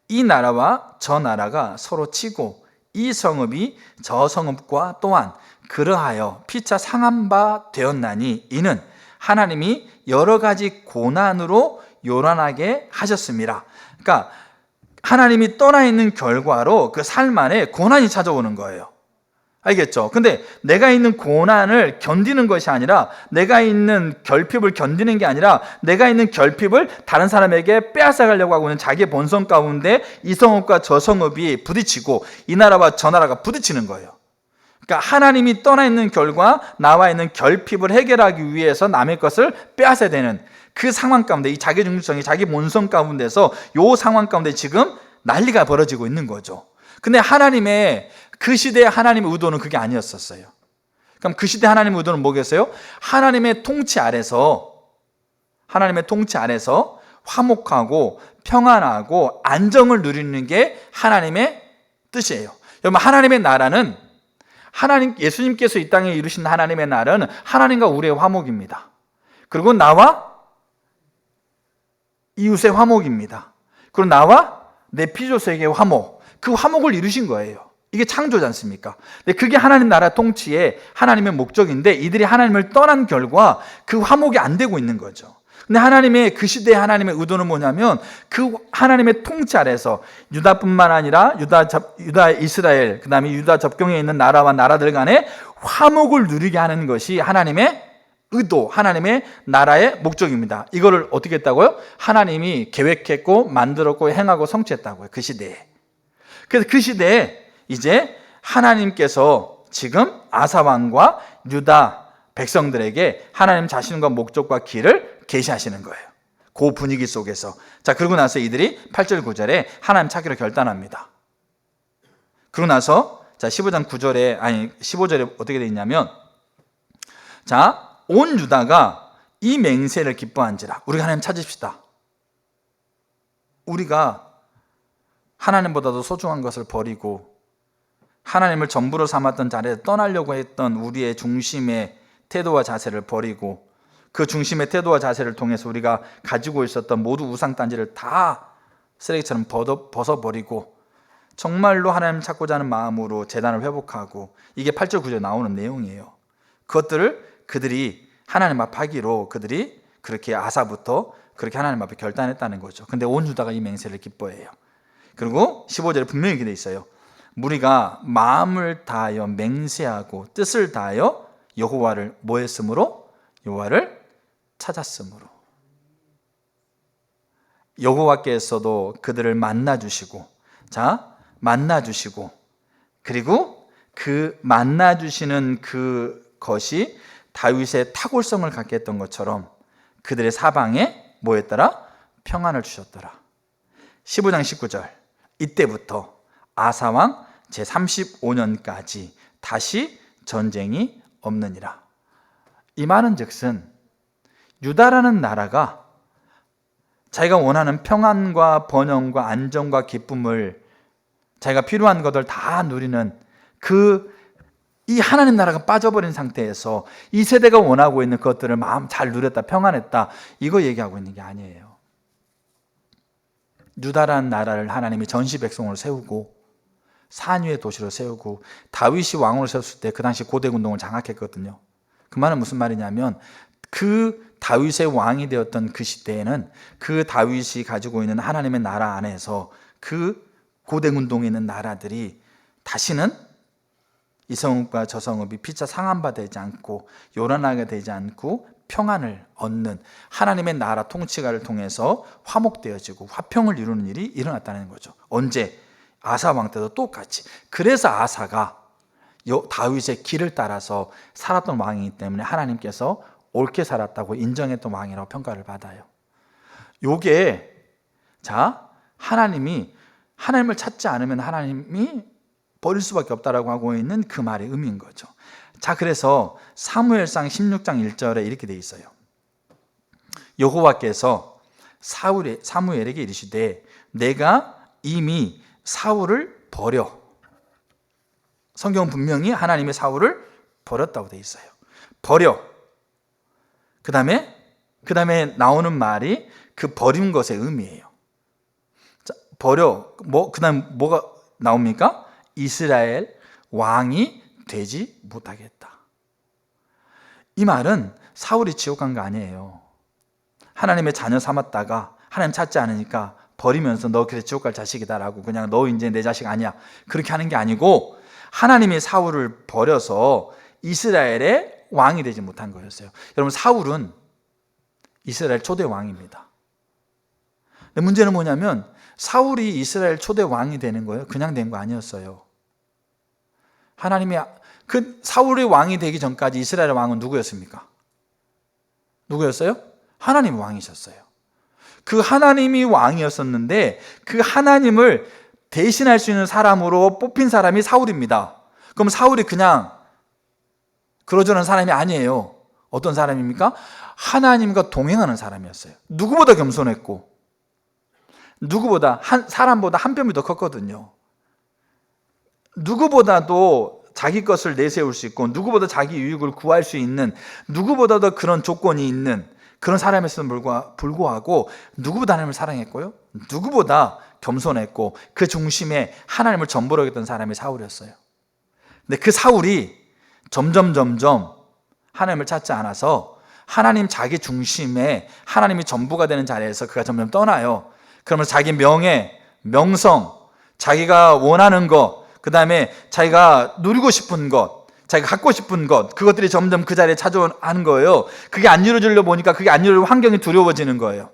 이 나라와 저 나라가 서로 치고 이 성읍이 저 성읍과 또한 그러하여 피차 상한 바 되었나니 이는 하나님이 여러 가지 고난으로 요란하게 하셨습니다. 그러니까 하나님이 떠나 있는 결과로 그 삶 안에 고난이 찾아오는 거예요. 알겠죠? 근데 내가 있는 고난을 견디는 것이 아니라, 내가 있는 결핍을 견디는 게 아니라 내가 있는 결핍을 다른 사람에게 빼앗아가려고 하고 있는 자기의 본성 가운데 이 성읍과 저 성읍이 부딪히고 이 나라와 저 나라가 부딪히는 거예요. 그러니까 하나님이 떠나 있는 결과 나와 있는 결핍을 해결하기 위해서 남의 것을 빼앗아야 되는 그 상황 가운데, 이 자기 중심성이 자기 본성 가운데서 이 상황 가운데 지금 난리가 벌어지고 있는 거죠. 근데 그 시대의 하나님의 의도는 그게 아니었었어요. 그럼 그 시대 하나님의 의도는 뭐겠어요? 하나님의 통치 아래서 화목하고 평안하고 안정을 누리는 게 하나님의 뜻이에요. 여러분, 하나님의 나라는 예수님께서 이 땅에 이루신 하나님의 나라는 하나님과 우리의 화목입니다. 그리고 나와 이웃의 화목입니다. 그리고 나와 내 피조세계의 화목, 그 화목을 이루신 거예요. 이게 창조지 않습니까? 근데 그게 하나님 나라 통치의 하나님의 목적인데 이들이 하나님을 떠난 결과 그 화목이 안 되고 있는 거죠. 근데 그 시대의 하나님의 의도는 뭐냐면 그 하나님의 통치 아래서 유다뿐만 아니라 유다 이스라엘, 그 다음에 유다 접경에 있는 나라와 나라들 간에 화목을 누리게 하는 것이 하나님의 의도, 하나님의 나라의 목적입니다. 이거를 어떻게 했다고요? 하나님이 계획했고 만들었고 행하고 성취했다고요. 그 시대에. 그래서 그 시대에 이제 하나님께서 지금 아사 왕과 유다 백성들에게 하나님 자신과 목적과 길을 계시하시는 거예요. 그 분위기 속에서. 자, 그러고 나서 이들이 8절 9절에 하나님 찾기로 결단합니다. 그러고 나서 자, 15절에 어떻게 되어 있냐면, 자, 온 유다가 이 맹세를 기뻐한지라. 우리가 하나님 찾읍시다. 우리가 하나님보다도 소중한 것을 버리고 하나님을 전부로 삼았던 자리에서 떠나려고 했던 우리의 중심의 태도와 자세를 버리고 그 중심의 태도와 자세를 통해서 우리가 가지고 있었던 모두 우상단지를 다 쓰레기처럼 벗어버리고 정말로 하나님 찾고자 하는 마음으로 제단을 회복하고, 이게 8절 9절에 나오는 내용이에요. 그것들을 그들이 하나님 앞에 하기로 그들이 그렇게 아사부터 그렇게 하나님 앞에 결단했다는 거죠. 근데 온 유다가 이 맹세를 기뻐해요. 그리고 15절에 분명히 기록되어 있어요. 무리가 마음을 다하여 맹세하고 뜻을 다하여 여호와를 뭐 했으므로? 여호와를 찾았으므로. 여호와께서도 그들을 만나주시고, 그리고 그 만나주시는 그것이 다윗의 탁월성을 갖게 했던 것처럼 그들의 사방에 뭐 했더라? 평안을 주셨더라. 15장 19절. 이때부터 아사왕 제35년까지 다시 전쟁이 없느니라. 이 말은 즉슨 유다라는 나라가 자기가 원하는 평안과 번영과 안정과 기쁨을, 자기가 필요한 것들 다 누리는 이 하나님 나라가 빠져버린 상태에서 이 세대가 원하고 있는 것들을 마음 잘 누렸다, 평안했다, 이거 얘기하고 있는 게 아니에요. 유다라는 나라를 하나님이 전시 백성으로 세우고 산 위의 도시로 세우고 다윗이 왕으로 세웠을 때 그 당시 고대 운동을 장악했거든요. 그 말은 무슨 말이냐면 그 다윗의 왕이 되었던 그 시대에는 그 다윗이 가지고 있는 하나님의 나라 안에서 그 고대 운동에 있는 나라들이 다시는 이 성읍과 저 성읍이 피차 상한바 되지 않고 요란하게 되지 않고 평안을 얻는 하나님의 나라 통치가를 통해서 화목되어지고 화평을 이루는 일이 일어났다는 거죠. 언제? 아사 왕 때도 똑같이. 그래서 아사가 다윗의 길을 따라서 살았던 왕이기 때문에 하나님께서 옳게 살았다고 인정했던 왕이라고 평가를 받아요. 요게 하나님을 찾지 않으면 하나님이 버릴 수밖에 없다라고 하고 있는 그 말의 의미인 거죠. 그래서 사무엘상 16장 1절에 이렇게 돼 있어요. 여호와께서 사무엘에게 이르시되 내가 이미 사울을 버려. 성경은 분명히 하나님의 사울을 버렸다고 돼 있어요. 버려. 그 다음에 나오는 말이 그 버린 것의 의미예요. 버려. 그 다음 뭐가 나옵니까? 이스라엘 왕이 되지 못하겠다. 이 말은 사울이 지옥 간 거 아니에요. 하나님의 자녀 삼았다가 하나님 찾지 않으니까 버리면서 너 그래 지옥 갈 자식이다라고 그냥 너 이제 내 자식 아니야 그렇게 하는 게 아니고 하나님이 사울을 버려서 이스라엘의 왕이 되지 못한 거였어요. 여러분, 사울은 이스라엘 초대 왕입니다. 근데 문제는 뭐냐면 사울이 이스라엘 초대 왕이 되는 거예요. 그냥 된 거 아니었어요. 하나님이 사울의 왕이 되기 전까지 이스라엘 왕은 누구였습니까? 누구였어요? 하나님이 왕이셨어요. 그 하나님이 왕이었었는데 그 하나님을 대신할 수 있는 사람으로 뽑힌 사람이 사울입니다. 그럼 사울이 그냥 그러저런 사람이 아니에요. 어떤 사람입니까? 하나님과 동행하는 사람이었어요. 누구보다 겸손했고 사람보다 한 뼘이 더 컸거든요. 누구보다도 자기 것을 내세울 수 있고 누구보다 자기 유익을 구할 수 있는 누구보다도 그런 조건이 있는 그런 사람이었음에도 불구하고 누구보다 하나님을 사랑했고요. 누구보다 겸손했고 그 중심에 하나님을 전부로 여겼던 사람이 사울이었어요. 근데 그 사울이 점점 하나님을 찾지 않아서 하나님 자기 중심에 하나님이 전부가 되는 자리에서 그가 점점 떠나요. 그러면서 자기 명예, 명성, 자기가 원하는 것, 그 다음에 자기가 누리고 싶은 것, 자기가 갖고 싶은 것, 그것들이 점점 그 자리에 찾아오는 거예요. 그게 안 이루어지려 보니까 그게 안 이루어질 환경이 두려워지는 거예요.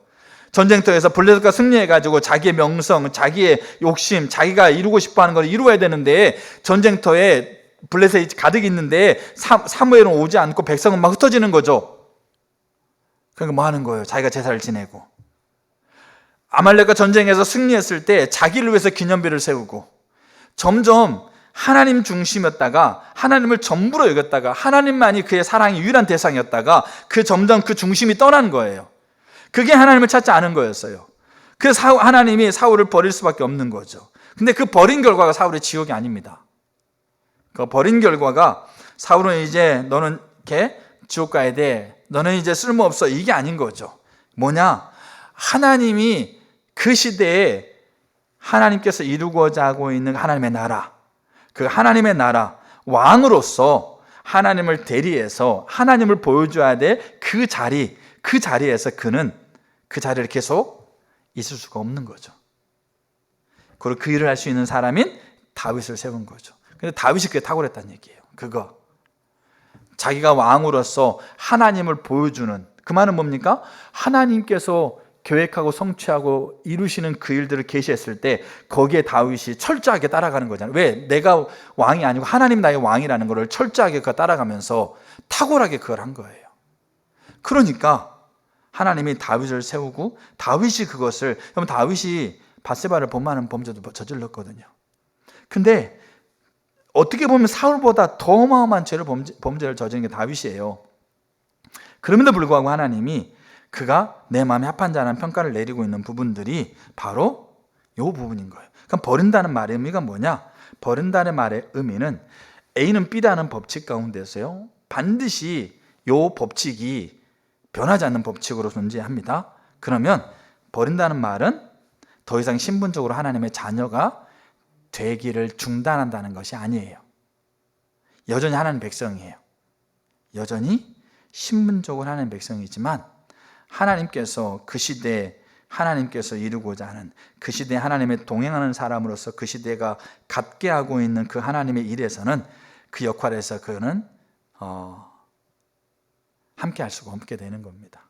전쟁터에서 블레셋과 승리해가지고 자기의 명성, 자기의 욕심, 자기가 이루고 싶어하는 걸 이루어야 되는데 전쟁터에 블레셋이 가득 있는데 사무엘은 오지 않고 백성은 막 흩어지는 거죠. 그러니까 뭐 하는 거예요? 자기가 제사를 지내고. 아말렉과 전쟁에서 승리했을 때 자기를 위해서 기념비를 세우고 점점 하나님 중심이었다가 하나님을 전부로 여겼다가 하나님만이 그의 사랑의 유일한 대상이었다가 점점 그 중심이 떠난 거예요. 그게 하나님을 찾지 않은 거였어요. 그래서 하나님이 사울을 버릴 수밖에 없는 거죠. 근데 그 버린 결과가 사울의 지옥이 아닙니다. 그 버린 결과가 사울은 이제 너는 이렇게 지옥 가야 돼. 너는 이제 쓸모없어. 이게 아닌 거죠. 뭐냐? 하나님이 그 시대에 하나님께서 이루고자 하고 있는 하나님의 나라, 그 하나님의 나라 왕으로서 하나님을 대리해서 하나님을 보여줘야 될 그 자리에서 그는 그 자리를 계속 있을 수가 없는 거죠. 그리고 그 일을 할 수 있는 사람인 다윗을 세운 거죠. 근데 다윗이 그게 탁월했다는 얘기예요. 자기가 왕으로서 하나님을 보여주는, 그 말은 뭡니까? 하나님께서 계획하고 성취하고 이루시는 그 일들을 계시했을 때 거기에 다윗이 철저하게 따라가는 거잖아요. 왜? 내가 왕이 아니고 하나님 나의 왕이라는 것을 철저하게 따라가면서 탁월하게 그걸 한 거예요. 그러니까 하나님이 다윗을 세우고 다윗이 그럼 다윗이 밧세바를 범하는 범죄도 저질렀거든요. 근데 어떻게 보면 사울보다 더 어마어마한 범죄를 저지른 게 다윗이에요. 그럼에도 불구하고 하나님이 그가 내 마음에 합한 자라는 평가를 내리고 있는 부분들이 바로 이 부분인 거예요. 그럼 버린다는 말의 의미가 뭐냐? 버린다는 말의 의미는 A는 B라는 법칙 가운데서요, 반드시 이 법칙이 변하지 않는 법칙으로 존재합니다. 그러면 버린다는 말은 더 이상 신분적으로 하나님의 자녀가 되기를 중단한다는 것이 아니에요. 여전히 하나님 백성이에요. 여전히 신분적으로 하나님 백성이지만 하나님께서 그 시대에 하나님께서 이루고자 하는 그 시대에 하나님의 동행하는 사람으로서 그 시대가 갖게 하고 있는 그 하나님의 일에서는 그 역할에서 그는 함께 할 수가 없게 되는 겁니다.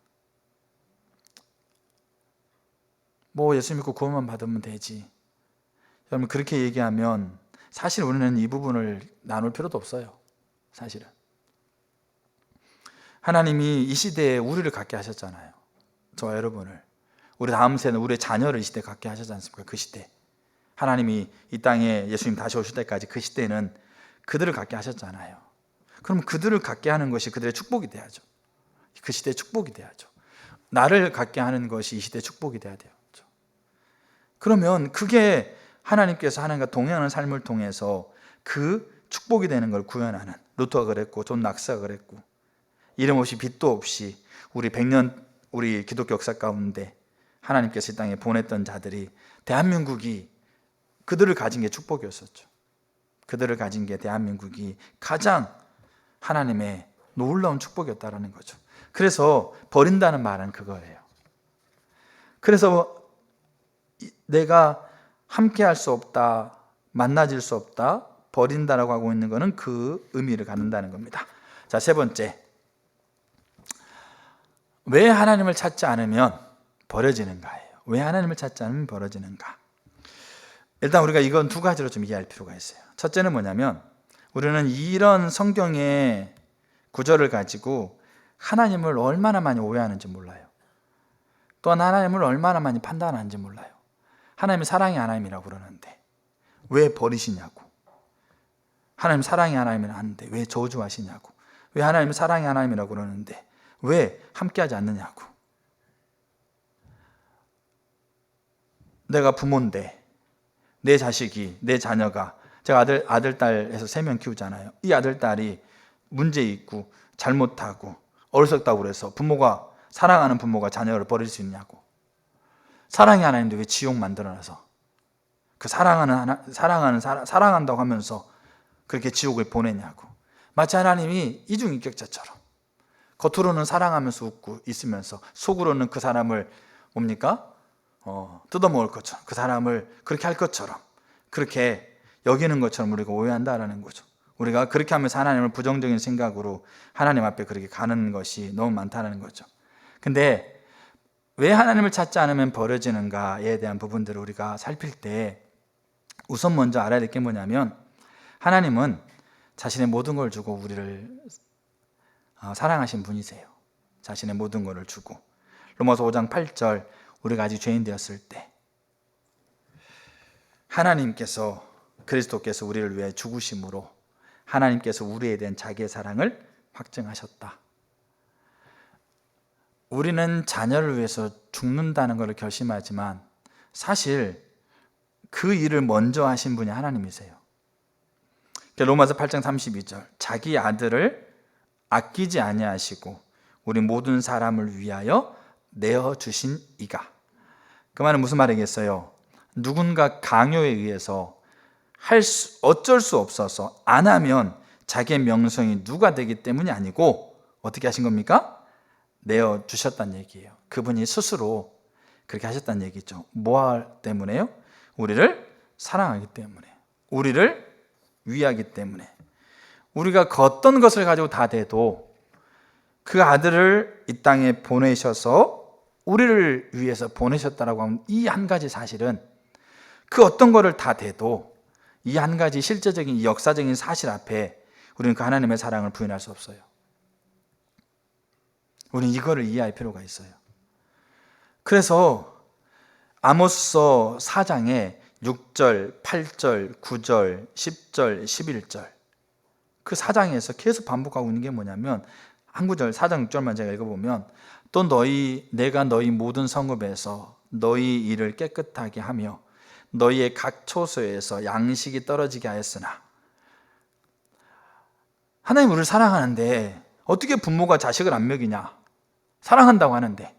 뭐 예수 믿고 구원만 받으면 되지. 여러분 그렇게 얘기하면 사실 우리는 이 부분을 나눌 필요도 없어요. 사실은 하나님이 이 시대에 우리를 갖게 하셨잖아요. 저와 여러분을, 우리 다음 세는 우리의 자녀를 이 시대에 갖게 하셨지 않습니까? 그 시대 하나님이 이 땅에 예수님 다시 오실 때까지 그 시대는 그들을 갖게 하셨잖아요. 그럼 그들을 갖게 하는 것이 그들의 축복이 돼야죠. 그 시대의 축복이 돼야죠. 나를 갖게 하는 것이 이 시대의 축복이 돼야 돼요. 그러면 그게 하나님께서 하나님과 동행하는 삶을 통해서 그 축복이 되는 걸 구현하는, 루터가 그랬고 존 낙스가 그랬고, 이름 없이 빛도 없이 우리 100년 우리 기독교 역사 가운데 하나님께서 이 땅에 보냈던 자들이, 대한민국이 그들을 가진 게 축복이었었죠. 그들을 가진 게 대한민국이 가장 하나님의 놀라운 축복이었다는 거죠. 그래서 버린다는 말은 그거예요. 그래서 내가 함께 할 수 없다, 만나질 수 없다, 버린다라고 하고 있는 것은 그 의미를 갖는다는 겁니다. 자, 세 번째, 왜 하나님을 찾지 않으면 버려지는가예요. 왜 하나님을 찾지 않으면 버려지는가? 일단 우리가 이건 두 가지로 좀 이해할 필요가 있어요. 첫째는 뭐냐면, 우리는 이런 성경의 구절을 가지고 하나님을 얼마나 많이 오해하는지 몰라요. 또한 하나님을 얼마나 많이 판단하는지 몰라요. 하나님이 사랑의 하나님이라고 그러는데 왜 버리시냐고, 하나님 사랑의 하나님이라 하는데 왜 저주하시냐고, 왜 하나님 사랑의 하나님이라고 그러는데 왜 함께하지 않느냐고. 내가 부모인데 내 자식이, 내 자녀가, 제가 아들 딸 해서 3명 키우잖아요. 이 아들 딸이 문제 있고 잘못하고 어리석다고 그래서 부모가, 사랑하는 부모가 자녀를 버릴 수 있냐고. 사랑의 하나님도 왜 지옥 만들어놔서 그 사랑한다고 하면서 그렇게 지옥을 보내냐고. 마치 하나님이 이중인격자처럼 겉으로는 사랑하면서 웃고 있으면서 속으로는 그 사람을 뭡니까? 뜯어먹을 것처럼, 그 사람을 그렇게 할 것처럼, 그렇게 여기는 것처럼 우리가 오해한다라는 거죠. 우리가 그렇게 하면서 하나님을 부정적인 생각으로 하나님 앞에 그렇게 가는 것이 너무 많다는 거죠. 근데 왜 하나님을 찾지 않으면 버려지는가에 대한 부분들을 우리가 살필 때 우선 먼저 알아야 될 게 뭐냐면, 하나님은 자신의 모든 걸 주고 우리를 사랑하신 분이세요. 자신의 모든 것을 주고, 로마서 5장 8절, 우리가 아직 죄인 되었을 때 하나님께서, 그리스도께서 우리를 위해 죽으심으로 하나님께서 우리에 대한 자기의 사랑을 확증하셨다. 우리는 자녀를 위해서 죽는다는 것을 결심하지만 사실 그 일을 먼저 하신 분이 하나님이세요. 로마서 8장 32절, 자기 아들을 아끼지 아니하시고 우리 모든 사람을 위하여 내어주신 이가. 그 말은 무슨 말이겠어요? 누군가 강요에 의해서 어쩔 수 없어서 안 하면 자기의 명성이 누가 되기 때문이 아니고 어떻게 하신 겁니까? 내어주셨다는 얘기예요. 그분이 스스로 그렇게 하셨다는 얘기죠. 뭐 때문에요? 우리를 사랑하기 때문에, 우리를 위하기 때문에. 우리가 그 어떤 것을 가지고 다 돼도 그 아들을 이 땅에 보내셔서 우리를 위해서 보내셨다라고 하면, 이 한 가지 사실은, 그 어떤 거를 다 돼도 이 한 가지 실제적인 역사적인 사실 앞에 우리는 그 하나님의 사랑을 부인할 수 없어요. 우리는 이거를 이해할 필요가 있어요. 그래서 아모스서 4장에 6절, 8절, 9절, 10절, 11절 그 4장에서 계속 반복하고 있는 게 뭐냐면, 한 구절 4장 6절만 제가 읽어보면, 또 내가 너희 모든 성읍에서 너희 일을 깨끗하게 하며 너희의 각 초소에서 양식이 떨어지게 하였으나. 하나님 우리를 사랑하는데 어떻게 부모가 자식을 안 먹이냐? 사랑한다고 하는데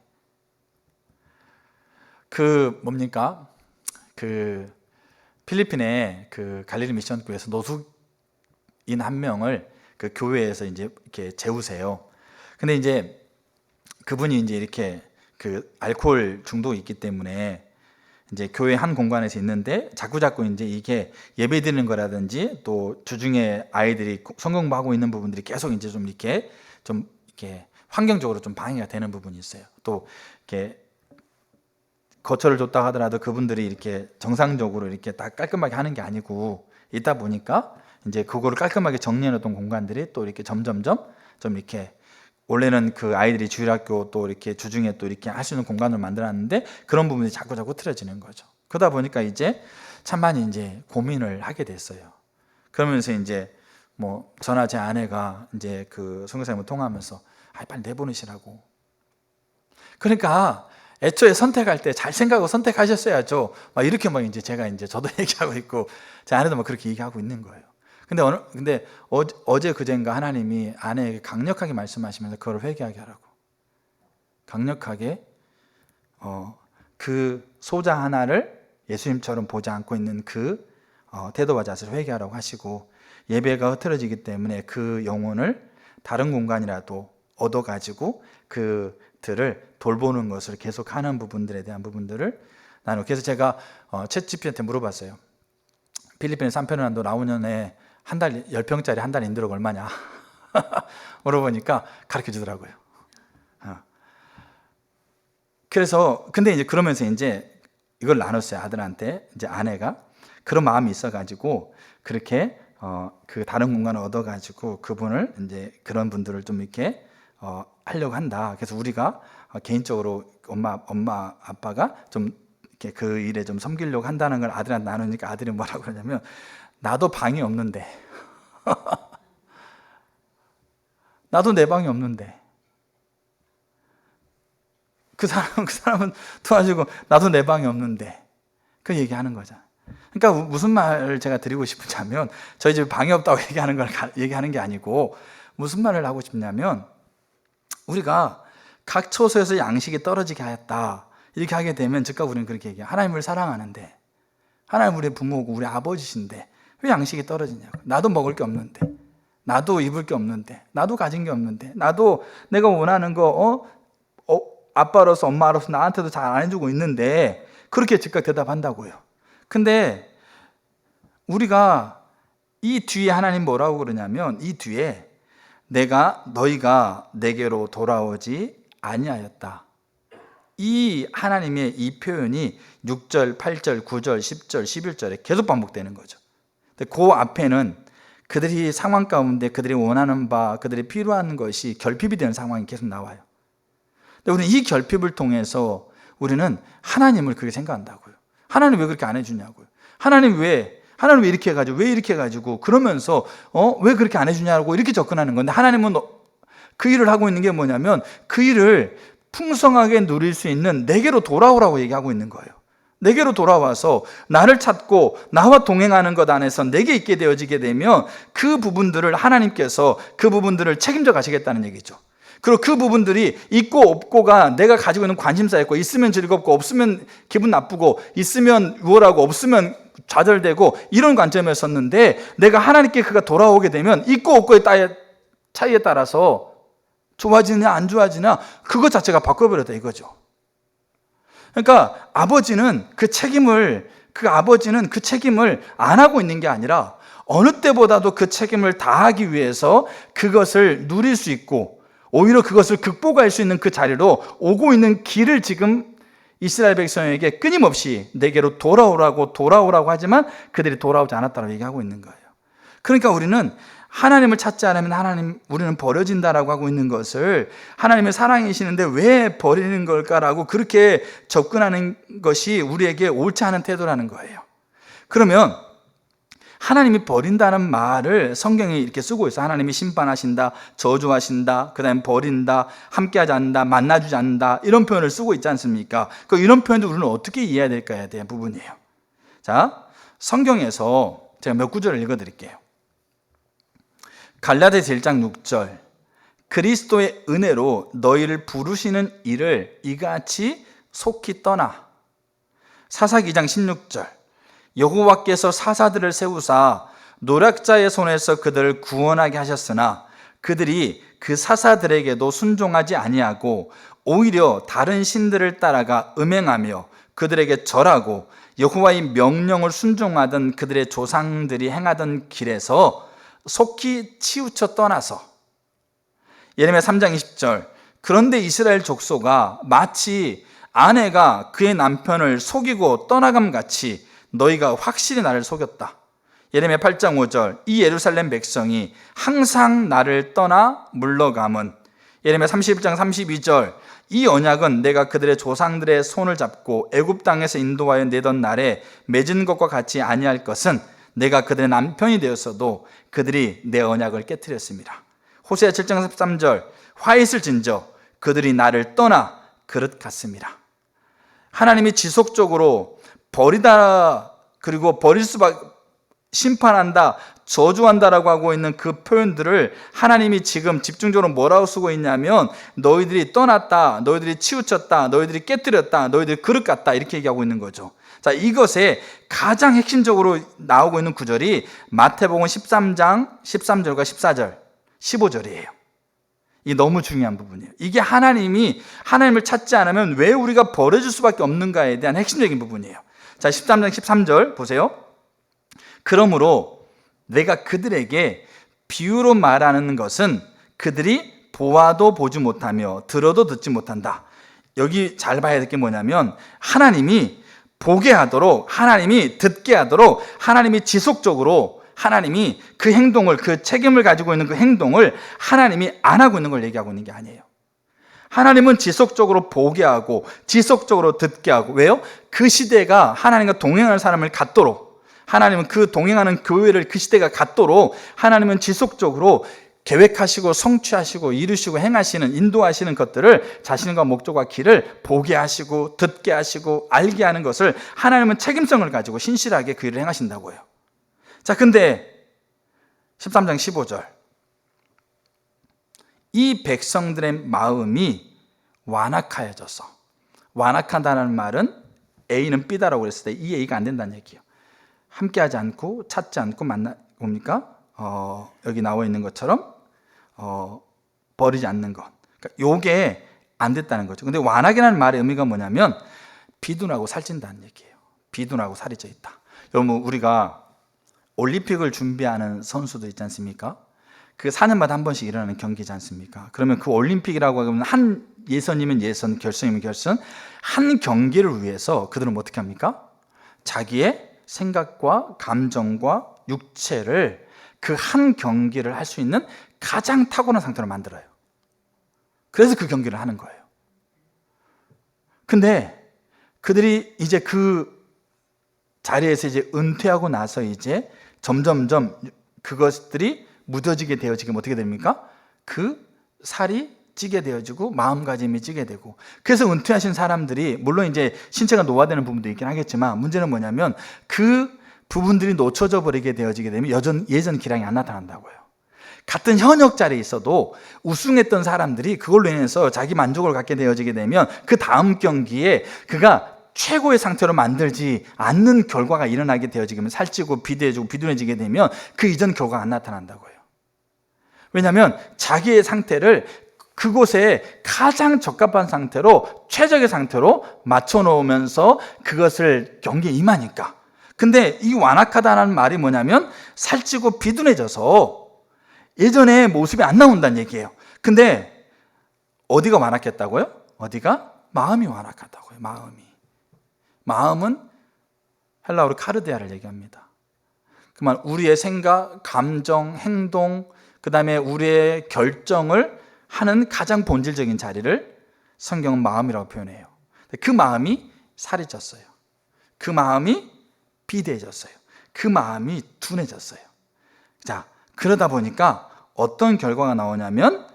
뭡니까? 그 필리핀의 그 갈릴리 미션교회에서 노숙인 한 명을 그 교회에서 이제 이렇게 재우세요. 근데 이제 그분이 이제 이렇게 그 알코올 중독이 있기 때문에 이제 교회 한 공간에서 있는데 자꾸 이제 이게 예배 드리는 거라든지 또 주중에 아이들이 성경 공부하고 있는 부분들이 계속 이제 좀 이렇게 환경적으로 좀 방해가 되는 부분이 있어요. 또 이렇게 거처를 줬다 하더라도 그분들이 이렇게 정상적으로 이렇게 다 깔끔하게 하는 게 아니고 있다 보니까 이제 그거를 깔끔하게 정리해놓던 공간들이 또 이렇게 점점점 좀 이렇게 원래는 그 아이들이 주일학교 또 이렇게 주중에 또 이렇게 할 수 있는 공간을 만들어놨는데 그런 부분이 자꾸 틀어지는 거죠. 그러다 보니까 이제 참 많이 이제 고민을 하게 됐어요. 그러면서 이제 뭐 저나 제 아내가 이제 그 선교사님을 통화하면서 빨리 내보내시라고. 그러니까 애초에 선택할 때 잘 생각하고 선택하셨어야죠. 막 이렇게 막 이제 제가 이제 저도 얘기하고 있고 제 아내도 막 그렇게 얘기하고 있는 거예요. 근데 어제 그젠가 하나님이 아내에게 강력하게 말씀하시면서 그걸 회개하게 하라고. 강력하게 그 소자 하나를 예수님처럼 보지 않고 있는 그 태도와 자세를 회개하라고 하시고, 예배가 흐트러지기 때문에 그 영혼을 다른 공간이라도 얻어가지고 그들을 돌보는 것을 계속하는 부분들에 대한 부분들을 나누고, 그래서 제가 챗GPT한테 물어봤어요. 필리핀의 산페르난도 라우년에 한 달 10평짜리 한 달 인도료가 얼마냐 물어보니까 가르쳐 주더라고요. 그래서 근데 이제 그러면서 이제 이걸 나눴어요. 아들한테. 이제 아내가 그런 마음이 있어가지고 그렇게 그 다른 공간을 얻어가지고 그분을 이제 그런 분들을 좀 이렇게 하려고 한다. 그래서 우리가 개인적으로 엄마 아빠가 좀 이렇게 그 일에 좀 섬기려고 한다는 걸 아들한테 나누니까 아들이 뭐라고 그러냐면, 나도 방이 없는데 나도 내 방이 없는데 그 사람은 도와주고 나도 내 방이 없는데 그 얘기하는 거잖아. 그러니까 무슨 말을 제가 드리고 싶으냐면, 저희 집에 방이 없다고 얘기하는 걸 얘기하는 게 아니고, 무슨 말을 하고 싶냐면, 우리가 각 처소에서 양식이 떨어지게 하였다 이렇게 하게 되면 즉각 우리는 그렇게 얘기해요. 하나님을 사랑하는데, 하나님 우리 부모고 우리 아버지신데 왜 양식이 떨어지냐고. 나도 먹을 게 없는데, 나도 입을 게 없는데, 나도 가진 게 없는데, 나도 내가 원하는 거 아빠로서 엄마로서 나한테도 잘 안 해주고 있는데, 그렇게 즉각 대답한다고요. 근데 우리가 이 뒤에 하나님 뭐라고 그러냐면, 이 뒤에 너희가 내게로 돌아오지 아니하였다. 이 하나님의 이 표현이 6절, 8절, 9절, 10절, 11절에 계속 반복되는 거죠. 근데 그 앞에는 그들이 상황 가운데 그들이 원하는 바, 그들이 필요한 것이 결핍이 되는 상황이 계속 나와요. 근데 우리는 이 결핍을 통해서 우리는 하나님을 그렇게 생각한다고요. 하나님 왜 그렇게 안 해주냐고요. 하나님 왜 이렇게 해가지고 그러면서 왜 그렇게 안 해주냐고 이렇게 접근하는 건데, 하나님은 그 일을 하고 있는 게 뭐냐면, 그 일을 풍성하게 누릴 수 있는 내게로 돌아오라고 얘기하고 있는 거예요. 내게로 돌아와서 나를 찾고 나와 동행하는 것 안에서 내게 있게 되어지게 되면 그 부분들을 하나님께서 그 부분들을 책임져 가시겠다는 얘기죠. 그리고 그 부분들이 있고 없고가 내가 가지고 있는 관심사였고, 있으면 즐겁고 없으면 기분 나쁘고, 있으면 우월하고 없으면 좌절되고, 이런 관점이었었는데, 내가 하나님께 그가 돌아오게 되면 있고 없고의 차이에 따라서 좋아지냐 안 좋아지냐 그것 자체가 바꿔버렸다 이거죠. 그러니까 아버지는 그 책임을 안 하고 있는 게 아니라 어느 때보다도 그 책임을 다하기 위해서 그것을 누릴 수 있고, 오히려 그것을 극복할 수 있는 그 자리로 오고 있는 길을 지금 이스라엘 백성에게 끊임없이 내게로 돌아오라고 하지만 그들이 돌아오지 않았다고 얘기하고 있는 거예요. 그러니까 우리는 하나님을 찾지 않으면 우리는 버려진다라고 하고 있는 것을, 하나님의 사랑이시는데 왜 버리는 걸까라고 그렇게 접근하는 것이 우리에게 옳지 않은 태도라는 거예요. 그러면 하나님이 버린다는 말을 성경에 이렇게 쓰고 있어요. 하나님이 심판하신다, 저주하신다, 그 다음에 버린다, 함께하지 않는다, 만나주지 않는다, 이런 표현을 쓰고 있지 않습니까? 이런 표현도 우리는 어떻게 이해해야 될까에 대한 부분이에요. 자, 성경에서 제가 몇 구절을 읽어드릴게요. 갈라디아서 1장 6절, 그리스도의 은혜로 너희를 부르시는 일을 이같이 속히 떠나. 사사 2장 16절 여호와께서 사사들을 세우사 노략자의 손에서 그들을 구원하게 하셨으나 그들이 그 사사들에게도 순종하지 아니하고 오히려 다른 신들을 따라가 음행하며 그들에게 절하고 여호와의 명령을 순종하던 그들의 조상들이 행하던 길에서 속히 치우쳐 떠나서 예레미야 3장 20절 그런데 이스라엘 족속아 마치 아내가 그의 남편을 속이고 떠나감 같이 너희가 확실히 나를 속였다. 예레미야 8장 5절 이 예루살렘 백성이 항상 나를 떠나 물러감은 예레미야 31장 32절 이 언약은 내가 그들의 조상들의 손을 잡고 애굽 땅에서 인도하여 내던 날에 맺은 것과 같이 아니할 것은 내가 그들의 남편이 되었어도 그들이 내 언약을 깨뜨렸습니다. 호세아 7장 13절 화 있을진저 그들이 나를 떠나 그릇 같습니다. 하나님이 지속적으로 버리다 그리고 버릴 수밖에 심판한다, 저주한다라고 하고 있는 그 표현들을 하나님이 지금 집중적으로 뭐라고 쓰고 있냐면 너희들이 떠났다, 너희들이 치우쳤다, 너희들이 깨뜨렸다, 너희들이 그릇 같다 이렇게 얘기하고 있는 거죠. 자, 이것에 가장 핵심적으로 나오고 있는 구절이 마태복음 13장 13절과 14절, 15절이에요. 이게 너무 중요한 부분이에요. 이게 하나님을 찾지 않으면 왜 우리가 버려질 수밖에 없는가에 대한 핵심적인 부분이에요. 자, 13장 13절 보세요. 그러므로 내가 그들에게 비유로 말하는 것은 그들이 보아도 보지 못하며 들어도 듣지 못한다. 여기 잘 봐야 될 게 뭐냐면 하나님이 보게 하도록, 하나님이 듣게 하도록, 하나님이 지속적으로 하나님이 그 행동을, 그 책임을 가지고 있는 그 행동을 하나님이 안 하고 있는 걸 얘기하고 있는 게 아니에요. 하나님은 지속적으로 보게 하고 지속적으로 듣게 하고, 왜요? 그 시대가 하나님과 동행하는 사람을 갖도록, 하나님은 그 동행하는 교회를 그 시대가 갖도록 하나님은 지속적으로 계획하시고 성취하시고 이루시고 행하시는, 인도하시는 것들을, 자신과 목적과 길을 보게 하시고 듣게 하시고 알게 하는 것을 하나님은 책임성을 가지고 신실하게 그 일을 행하신다고요. 자, 근데 13장 15절 이 백성들의 마음이 완악하여져서, 완악하다는 말은 A는 B다라고 그랬을 때 이 A가 안 된다는 얘기예요. 함께하지 않고 찾지 않고 뭡니까? 여기 나와 있는 것처럼 버리지 않는 것. 그러니까 요게 안 됐다는 거죠. 근데 완악이라는 말의 의미가 뭐냐면 비둔하고 살찐다는 얘기예요. 비둔하고 살이 쪄 있다. 여러분, 우리가 올림픽을 준비하는 선수도 있지 않습니까? 그 4년마다 한 번씩 일어나는 경기지 않습니까? 그러면 그 올림픽이라고 하면 한 예선이면 예선, 결선이면 결선, 한 경기를 위해서 그들은 어떻게 합니까? 자기의 생각과 감정과 육체를 그 한 경기를 할 수 있는 가장 타고난 상태로 만들어요. 그래서 그 경기를 하는 거예요. 근데 그들이 이제 그 자리에서 이제 은퇴하고 나서 이제 점점점 그것들이 무뎌지게 되어지면 어떻게 됩니까? 그 살이 찌게 되어지고 마음가짐이 찌게 되고, 그래서 은퇴하신 사람들이 물론 이제 신체가 노화되는 부분도 있긴 하겠지만 문제는 뭐냐면 그 부분들이 놓쳐져 버리게 되어지게 되면 예전 기량이 안 나타난다고요. 같은 현역 자리에 있어도 우승했던 사람들이 그걸로 인해서 자기 만족을 갖게 되어지게 되면 그 다음 경기에 그가 최고의 상태로 만들지 않는 결과가 일어나게 되어지면 살찌고 비대해지고 비둔해지게 되면 그 이전 결과가 안 나타난다고요. 왜냐하면 자기의 상태를 그곳에 가장 적합한 상태로, 최적의 상태로 맞춰놓으면서 그것을 경기에 임하니까. 근데 이 완악하다는 말이 뭐냐면 살찌고 비둔해져서 예전의 모습이 안 나온다는 얘기예요. 근데 어디가 완악했다고요? 어디가? 마음이 완악하다고요. 마음은 헬라어로 카르데아를 얘기합니다. 그만 우리의 생각, 감정, 행동, 그 다음에 우리의 결정을 하는 가장 본질적인 자리를 성경은 마음이라고 표현해요. 그 마음이 살이 쪘어요. 그 마음이 비대해졌어요. 그 마음이 둔해졌어요. 자, 그러다 보니까 어떤 결과가 나오냐면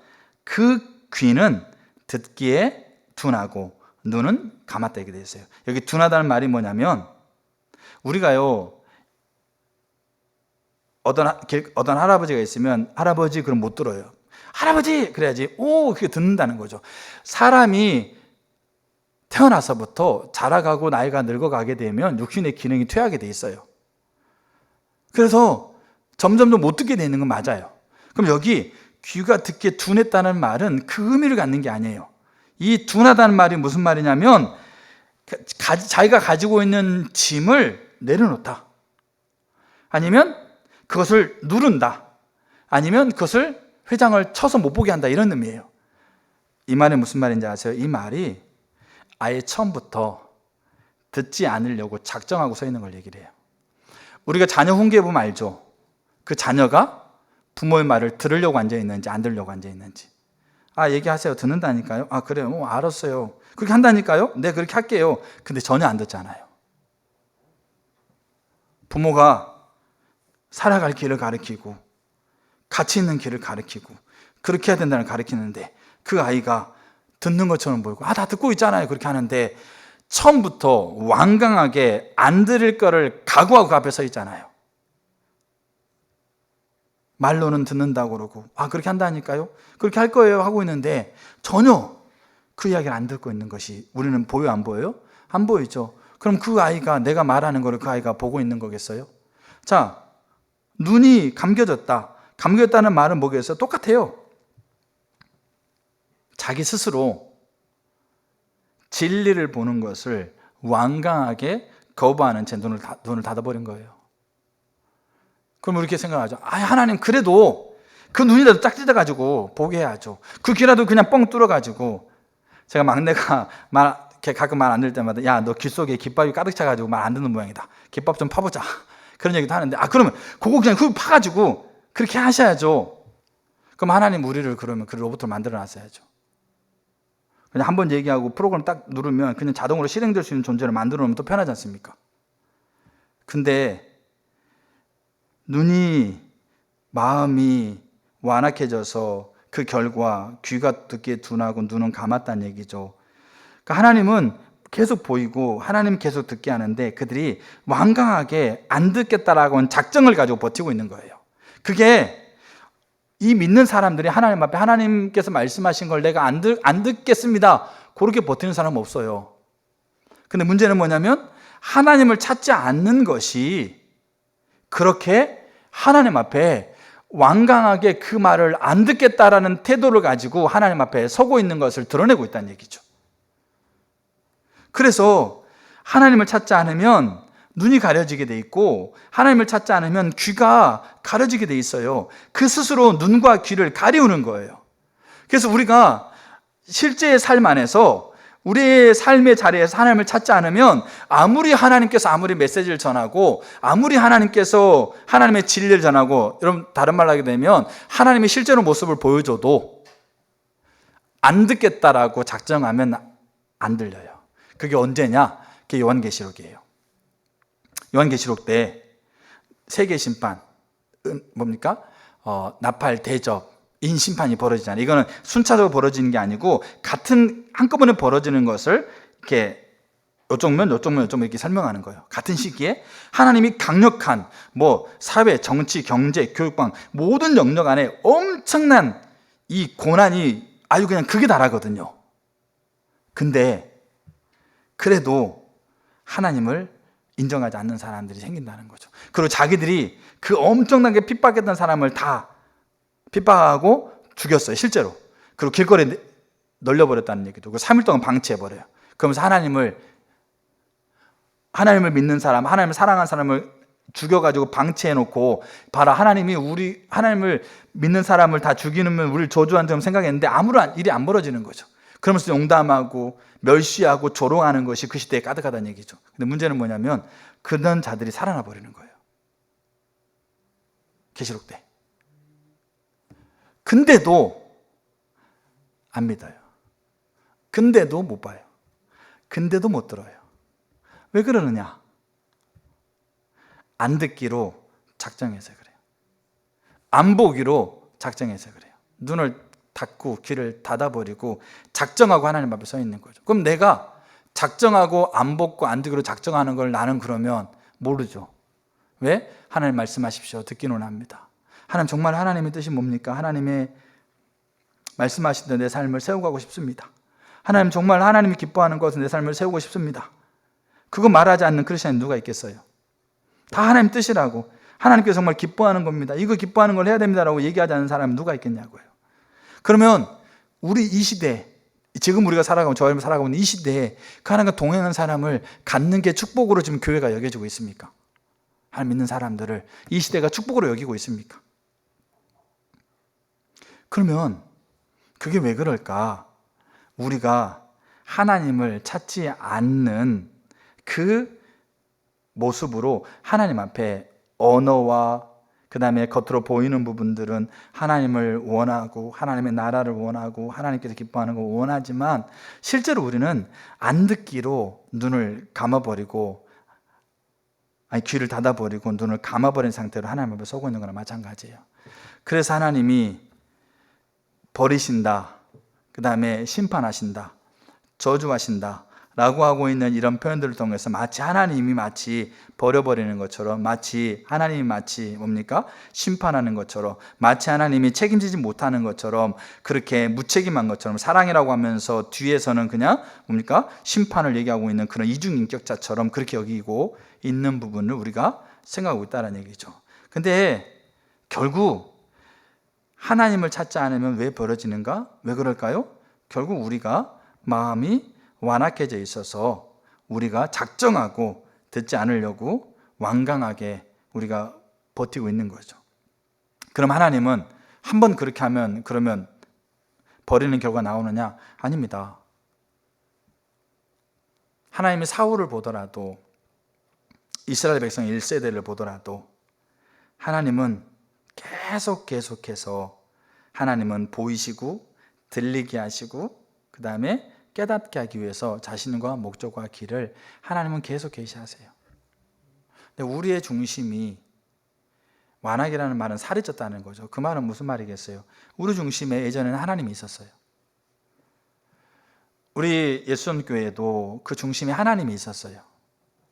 그 귀는 듣기에 둔하고 눈은 감았다 이렇게 되어 있어요. 여기 둔하다는 말이 뭐냐면 우리가요 어떤 할아버지가 있으면 할아버지 그럼 못 들어요. 할아버지 그래야지 오 그게 듣는다는 거죠. 사람이 태어나서부터 자라가고 나이가 늙어가게 되면 육신의 기능이 퇴하게 돼 있어요. 그래서 점점 더 못 듣게 되는 건 맞아요. 그럼 여기 귀가 듣기에 둔했다는 말은 그 의미를 갖는 게 아니에요. 이 둔하다는 말이 무슨 말이냐면 자기가 가지고 있는 짐을 내려놓다, 아니면 그것을 누른다, 아니면 그것을 회장을 쳐서 못 보게 한다, 이런 의미예요. 이 말이 무슨 말인지 아세요? 이 말이 아예 처음부터 듣지 않으려고 작정하고 서 있는 걸 얘기를 해요. 우리가 자녀 훈계해 보면 알죠? 그 자녀가 부모의 말을 들으려고 앉아 있는지 안 들으려고 앉아 있는지. 얘기하세요. 듣는다니까요. 그래요. 알았어요. 그렇게 한다니까요. 네, 그렇게 할게요. 근데 전혀 안 듣잖아요. 부모가 살아갈 길을 가르치고 가치 있는 길을 가르치고 그렇게 해야 된다는 걸 가르치는데 그 아이가 듣는 것처럼 보이고 다 듣고 있잖아요, 그렇게 하는데 처음부터 완강하게 안 들을 거를 각오하고 그 앞에 서 있잖아요. 말로는 듣는다고 그러고 그렇게 한다니까요, 그렇게 할 거예요 하고 있는데 전혀 그 이야기를 안 듣고 있는 것이 우리는 보여, 안 보여요? 안 보이죠. 그럼 그 아이가 내가 말하는 거를 그 아이가 보고 있는 거겠어요? 자, 눈이 감겨졌다. 감겨졌다는 말은 뭐겠어요? 똑같아요. 자기 스스로 진리를 보는 것을 완강하게 거부하는 채 눈을 닫아버린 거예요. 그럼 이렇게 생각하죠. 하나님, 그래도 그 눈이라도 딱 찢어가지고 보게 해야죠. 그 귀라도 그냥 뻥 뚫어가지고. 제가 막내가 가끔 말 안 들을 때마다 야, 너 귀 속에 깃밥이 가득 차가지고 말 안 듣는 모양이다. 깃밥 좀 파보자. 그런 얘기도 하는데 그러면 그거 그냥 흙 파가지고 그렇게 하셔야죠. 그럼 하나님 우리를 그러면 그 로봇을 만들어 놨어야죠. 그냥 한번 얘기하고 프로그램 딱 누르면 그냥 자동으로 실행될 수 있는 존재를 만들어 놓으면 또 편하지 않습니까? 근데 눈이, 마음이 완악해져서 그 결과 귀가 듣기에 둔하고 눈은 감았다는 얘기죠. 그러니까 하나님은 계속 보이고 하나님 계속 듣게 하는데 그들이 완강하게 안 듣겠다라고 하는 작정을 가지고 버티고 있는 거예요. 그게 이 믿는 사람들이 하나님 앞에 하나님께서 말씀하신 걸 내가 안 듣겠습니다, 그렇게 버티는 사람은 없어요. 근데 문제는 뭐냐면 하나님을 찾지 않는 것이 그렇게 하나님 앞에 완강하게 그 말을 안 듣겠다라는 태도를 가지고 하나님 앞에 서고 있는 것을 드러내고 있다는 얘기죠. 그래서 하나님을 찾지 않으면 눈이 가려지게 돼 있고 하나님을 찾지 않으면 귀가 가려지게 돼 있어요. 그 스스로 눈과 귀를 가리우는 거예요. 그래서 우리가 실제의 삶 안에서 우리의 삶의 자리에서 하나님을 찾지 않으면 아무리 하나님께서 아무리 메시지를 전하고 아무리 하나님께서 하나님의 진리를 전하고, 여러분 다른 말로 하게 되면 하나님의 실제로 모습을 보여줘도 안 듣겠다라고 작정하면 안 들려요. 그게 언제냐? 그게 요한계시록이에요. 요한계시록 때 세계 심판, 뭡니까? 나팔, 대접, 인심판이 벌어지잖아요. 이거는 순차적으로 벌어지는 게 아니고 같은 한꺼번에 벌어지는 것을 이렇게 요쪽면 이렇게 설명하는 거예요. 같은 시기에 하나님이 강력한 사회, 정치, 경제, 교육방 모든 영역 안에 엄청난 이 고난이 아주 그냥 극에 달하거든요. 근데 그래도 하나님을 인정하지 않는 사람들이 생긴다는 거죠. 그리고 자기들이 그 엄청나게 핍박했던 사람을 다 핍박하고 죽였어요, 실제로. 그리고 길거리에 널려버렸다는 얘기도. 3일 동안 방치해버려요. 그러면서 하나님을 믿는 사람, 하나님을 사랑하는 사람을 죽여가지고 방치해놓고, 봐라, 하나님을 믿는 사람을 다 죽이면 우리를 저주한다고 생각했는데 아무런 일이 안 벌어지는 거죠. 그러면서 용담하고 멸시하고 조롱하는 것이 그 시대에 가득하다는 얘기죠. 근데 문제는 뭐냐면 그런 자들이 살아나 버리는 거예요, 계시록 때. 근데도 안 믿어요. 근데도 못 봐요. 근데도 못 들어요. 왜 그러느냐? 안 듣기로 작정해서 그래요. 안 보기로 작정해서 그래요. 눈을 닫고 귀를 닫아버리고 작정하고 하나님 앞에 서 있는 거죠. 그럼 내가 작정하고 안 보고 안 듣기로 작정하는 걸 나는 그러면 모르죠. 왜? 하나님 말씀하십시오, 듣기는 합니다. 하나님, 정말 하나님의 뜻이 뭡니까? 하나님의 말씀하신 대로 내 삶을 세워가고 싶습니다. 하나님, 정말 하나님이 기뻐하는 것은 내 삶을 세우고 싶습니다. 그거 말하지 않는 크리스천이 누가 있겠어요? 다 하나님 뜻이라고, 하나님께서 정말 기뻐하는 겁니다, 이거 기뻐하는 걸 해야 됩니다라고 얘기하지 않는 사람이 누가 있겠냐고요. 그러면 우리 이 시대, 지금 우리가 살아가고 저 여러분 살아가고 있는 이 시대에 그 하나님과 동행하는 사람을 갖는 게 축복으로 지금 교회가 여겨지고 있습니까? 하나님 믿는 사람들을 이 시대가 축복으로 여기고 있습니까? 그러면 그게 왜 그럴까? 우리가 하나님을 찾지 않는 그 모습으로 하나님 앞에 언어와 그 다음에 겉으로 보이는 부분들은 하나님을 원하고 하나님의 나라를 원하고 하나님께서 기뻐하는 걸 원하지만, 실제로 우리는 안 듣기로 눈을 감아버리고, 아니 귀를 닫아버리고 눈을 감아버린 상태로 하나님 앞에 서고 있는 거나 마찬가지예요. 그래서 하나님이 버리신다, 그 다음에 심판하신다, 저주하신다 라고 하고 있는 이런 표현들을 통해서 마치 하나님이 마치 버려버리는 것처럼, 마치 하나님이 마치 뭡니까? 심판하는 것처럼, 마치 하나님이 책임지지 못하는 것처럼, 그렇게 무책임한 것처럼, 사랑이라고 하면서 뒤에서는 그냥 뭡니까? 심판을 얘기하고 있는 그런 이중인격자처럼 그렇게 여기고 있는 부분을 우리가 생각하고 있다는 얘기죠. 근데 결국 하나님을 찾지 않으면 왜 벌어지는가? 왜 그럴까요? 결국 우리가 마음이 완악해져 있어서 우리가 작정하고 듣지 않으려고 완강하게 우리가 버티고 있는 거죠. 그럼 하나님은 한번 그렇게 하면 그러면 버리는 결과가 나오느냐? 아닙니다. 하나님이 사울을 보더라도, 이스라엘 백성 1세대를 보더라도 하나님은 계속해서 하나님은 보이시고 들리게 하시고 그 다음에 깨닫게 하기 위해서 자신과 목적과 길을 하나님은 계속 계시하세요. 근데 우리의 중심이, 완악이라는 말은 살이 쪘다는 거죠. 그 말은 무슨 말이겠어요? 우리 중심에 예전에는 하나님이 있었어요. 우리 예수님교회에도 그 중심에 하나님이 있었어요.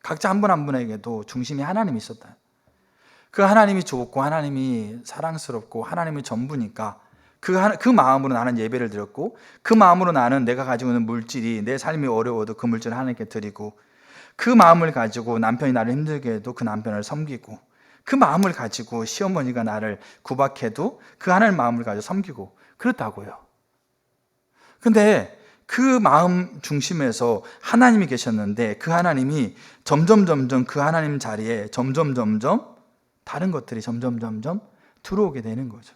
각자 한 분 한 분에게도 중심이 하나님이 있었다. 그 하나님이 좋고 하나님이 사랑스럽고 하나님이 전부니까 그 마음으로 나는 예배를 드렸고, 그 마음으로 나는 내가 가지고 있는 물질이, 내 삶이 어려워도 그 물질을 하나님께 드리고, 그 마음을 가지고 남편이 나를 힘들게 해도 그 남편을 섬기고, 그 마음을 가지고 시어머니가 나를 구박해도 그 하나님 마음을 가지고 섬기고 그렇다고요. 근데 그 마음 중심에서 하나님이 계셨는데 그 하나님이 점점 그 하나님 자리에 점점 다른 것들이 점점 들어오게 되는 거죠.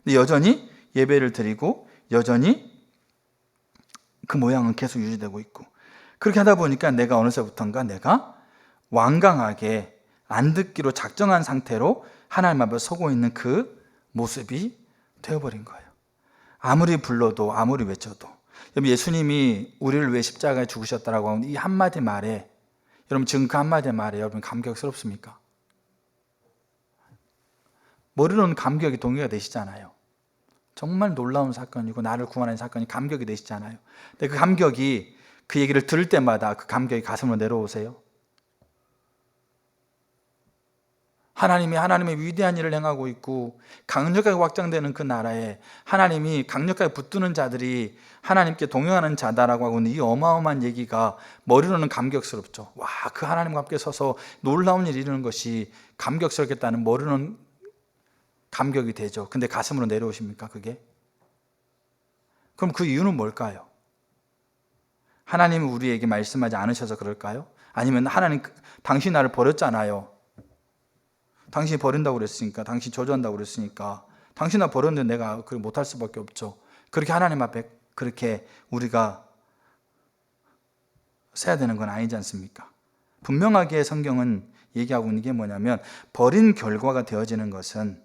근데 여전히 예배를 드리고 여전히 그 모양은 계속 유지되고 있고, 그렇게 하다 보니까 내가 어느새부턴가 내가 완강하게 안 듣기로 작정한 상태로 하나님 앞에 서고 있는 그 모습이 되어버린 거예요. 아무리 불러도 아무리 외쳐도. 여러분, 예수님이 우리를 위해 십자가에 죽으셨다라고 하는 이 한마디 말에, 여러분 지금 그 한마디 말에 여러분 감격스럽습니까? 머리로는 감격이 동의가 되시잖아요. 정말 놀라운 사건이고 나를 구원하는 사건이 감격이 되시잖아요. 근데 그 감격이, 그 얘기를 들을 때마다 그 감격이 가슴으로 내려오세요. 하나님이 하나님의 위대한 일을 행하고 있고 강력하게 확장되는 그 나라에 하나님이 강력하게 붙드는 자들이 하나님께 동행하는 자다라고 하고 있는 이 어마어마한 얘기가 머리로는 감격스럽죠. 와, 그 하나님과 함께 서서 놀라운 일을 이루는 것이 감격스럽겠다는, 머리로는 감격이 되죠. 근데 가슴으로 내려오십니까, 그게? 그럼 그 이유는 뭘까요? 하나님이 우리에게 말씀하지 않으셔서 그럴까요? 아니면 하나님, 당신 나를 버렸잖아요. 당신이 버린다고 그랬으니까, 당신이 저주한다고 그랬으니까 당신 나 버렸는데 내가 그걸 못할 수밖에 없죠. 그렇게 하나님 앞에 그렇게 우리가 서야 되는 건 아니지 않습니까? 분명하게 성경은 얘기하고 있는 게 뭐냐면, 버린 결과가 되어지는 것은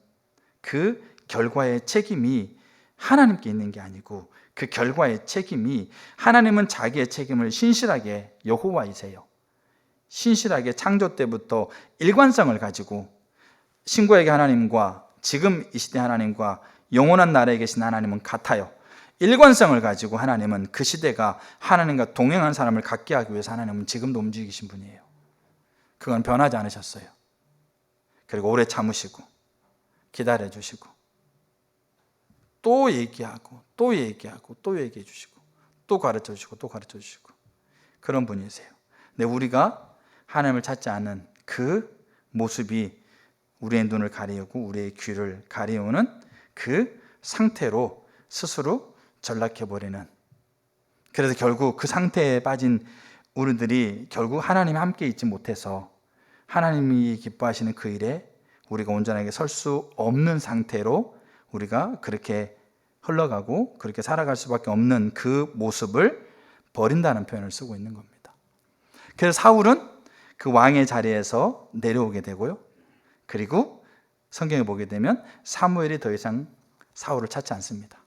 그 결과의 책임이 하나님께 있는 게 아니고, 그 결과의 책임이, 하나님은 자기의 책임을 신실하게, 여호와이세요, 신실하게 창조 때부터 일관성을 가지고 신구약의 하나님과 지금 이 시대 하나님과 영원한 나라에 계신 하나님은 같아요. 일관성을 가지고 하나님은 그 시대가 하나님과 동행하는 사람을 갖게 하기 위해서 하나님은 지금도 움직이신 분이에요. 그건 변하지 않으셨어요. 그리고 오래 참으시고 기다려주시고 또 얘기하고 또 얘기해 주시고 또 가르쳐 주시고 또 가르쳐 주시고 그런 분이세요. 근데 우리가 하나님을 찾지 않는 그 모습이 우리의 눈을 가리우고 우리의 귀를 가리우는 그 상태로 스스로 전락해버리는, 그래서 결국 그 상태에 빠진 우리들이 결국 하나님이 함께 있지 못해서 하나님이 기뻐하시는 그 일에 우리가 온전하게 설 수 없는 상태로 우리가 그렇게 흘러가고 그렇게 살아갈 수밖에 없는 그 모습을 버린다는 표현을 쓰고 있는 겁니다. 그래서 사울은 그 왕의 자리에서 내려오게 되고요. 그리고 성경에 보게 되면 사무엘이 더 이상 사울을 찾지 않습니다.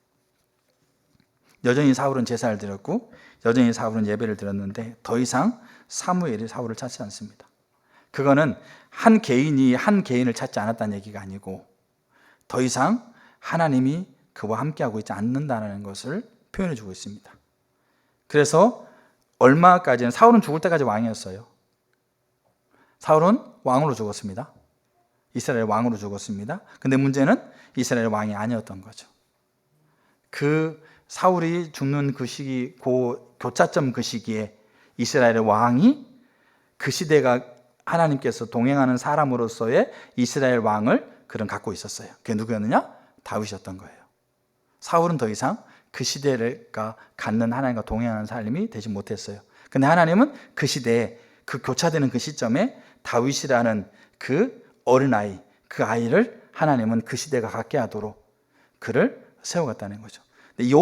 여전히 사울은 제사를 드렸고 여전히 사울은 예배를 드렸는데 더 이상 사무엘이 사울을 찾지 않습니다. 그거는 한 개인이 한 개인을 찾지 않았다는 얘기가 아니고 더 이상 하나님이 그와 함께하고 있지 않는다는 것을 표현해 주고 있습니다. 그래서 얼마까지는 사울은 죽을 때까지 왕이었어요. 사울은 왕으로 죽었습니다. 이스라엘 왕으로 죽었습니다. 근데 문제는 이스라엘 왕이 아니었던 거죠. 그 사울이 죽는 그 시기, 교차점 그 시기에 이스라엘의 왕이 그 시대가 하나님께서 동행하는 사람으로서의 이스라엘 왕을 그는 갖고 있었어요. 그게 누구였느냐? 다윗이었던 거예요. 사울은 더 이상 그 시대가 갖는 하나님과 동행하는 삶이 되지 못했어요. 근데 하나님은 그 시대에 그 교차되는 그 시점에 다윗이라는 그 어린아이, 그 아이를 하나님은 그 시대가 갖게 하도록 그를 세워갔다는 거죠. 이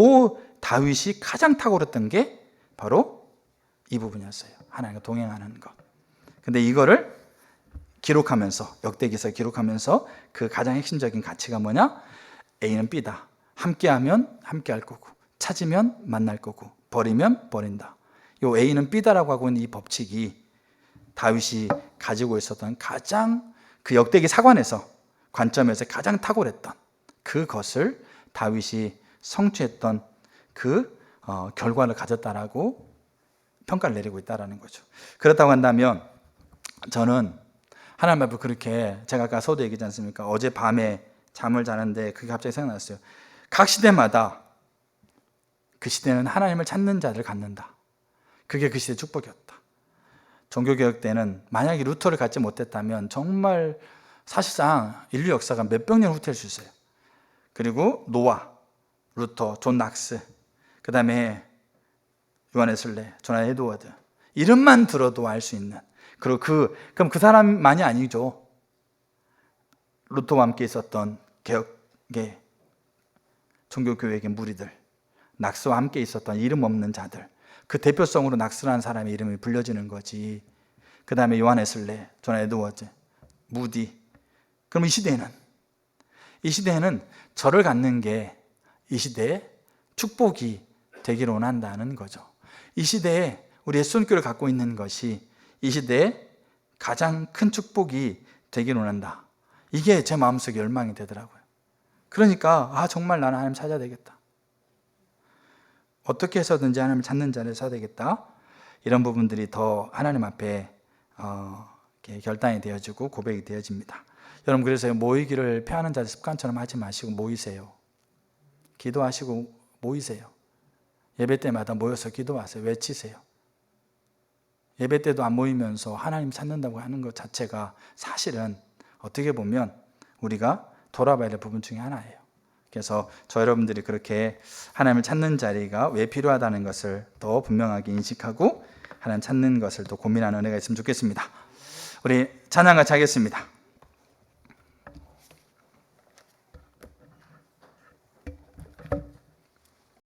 다윗이 가장 탁월했던 게 바로 이 부분이었어요. 하나님과 동행하는 것. 근데 이거를 기록하면서, 역대기서 기록하면서 그 가장 핵심적인 가치가 뭐냐? A는 B다. 함께하면 함께할 거고, 찾으면 만날 거고, 버리면 버린다. 요 A는 B다라고 하고 있는 이 법칙이 다윗이 가지고 있었던 가장 그 역대기 사관에서 관점에서 가장 탁월했던 그것을 다윗이 성취했던 그 결과를 가졌다라고 평가를 내리고 있다라는 거죠. 그렇다고 한다면 저는 하나님 앞에 그렇게, 제가 아까 서도 얘기했지 않습니까? 어제 밤에 잠을 자는데 그게 갑자기 생각났어요. 각 시대마다 그 시대는 하나님을 찾는 자들을 갖는다. 그게 그 시대의 축복이었다. 종교개혁 때는 만약에 루터를 갖지 못했다면 정말 사실상 인류 역사가 몇백 년 후퇴할 수 있어요. 그리고 노아, 루터, 존 낙스, 그 다음에 요한 웨슬레, 존 에드워드, 이름만 들어도 알 수 있는, 그리고 그럼 그 사람만이 아니죠. 루터와 함께 있었던 개혁의 종교교회의 무리들, 낙스와 함께 있었던 이름 없는 자들, 그 대표성으로 낙스라는 사람의 이름이 불려지는 거지. 그 다음에 요한 웨슬레, 존 에드워드, 무디. 그럼 이 시대에는 저를 갖는 게 이 시대의 축복이 되기를 원한다는 거죠. 이 시대에 우리 예수님교를 갖고 있는 것이 이 시대의 가장 큰 축복이 되기를 원한다. 이게 제 마음속에 열망이 되더라고요. 그러니까 정말 나는 하나님 찾아야 되겠다. 어떻게 해서든지 하나님을 찾는 자를 써야 되겠다. 이런 부분들이 더 하나님 앞에 결단이 되어지고 고백이 되어집니다. 여러분, 그래서 모이기를 패하는 자들 습관처럼 하지 마시고 모이세요. 기도하시고 모이세요. 예배 때마다 모여서 기도하세요. 외치세요. 예배 때도 안 모이면서 하나님 찾는다고 하는 것 자체가 사실은 어떻게 보면 우리가 돌아봐야 될 부분 중에 하나예요. 그래서 저 여러분들이 그렇게 하나님을 찾는 자리가 왜 필요하다는 것을 더 분명하게 인식하고 하나님 찾는 것을 더 고민하는 은혜가 있으면 좋겠습니다. 우리 찬양 같이 하겠습니다.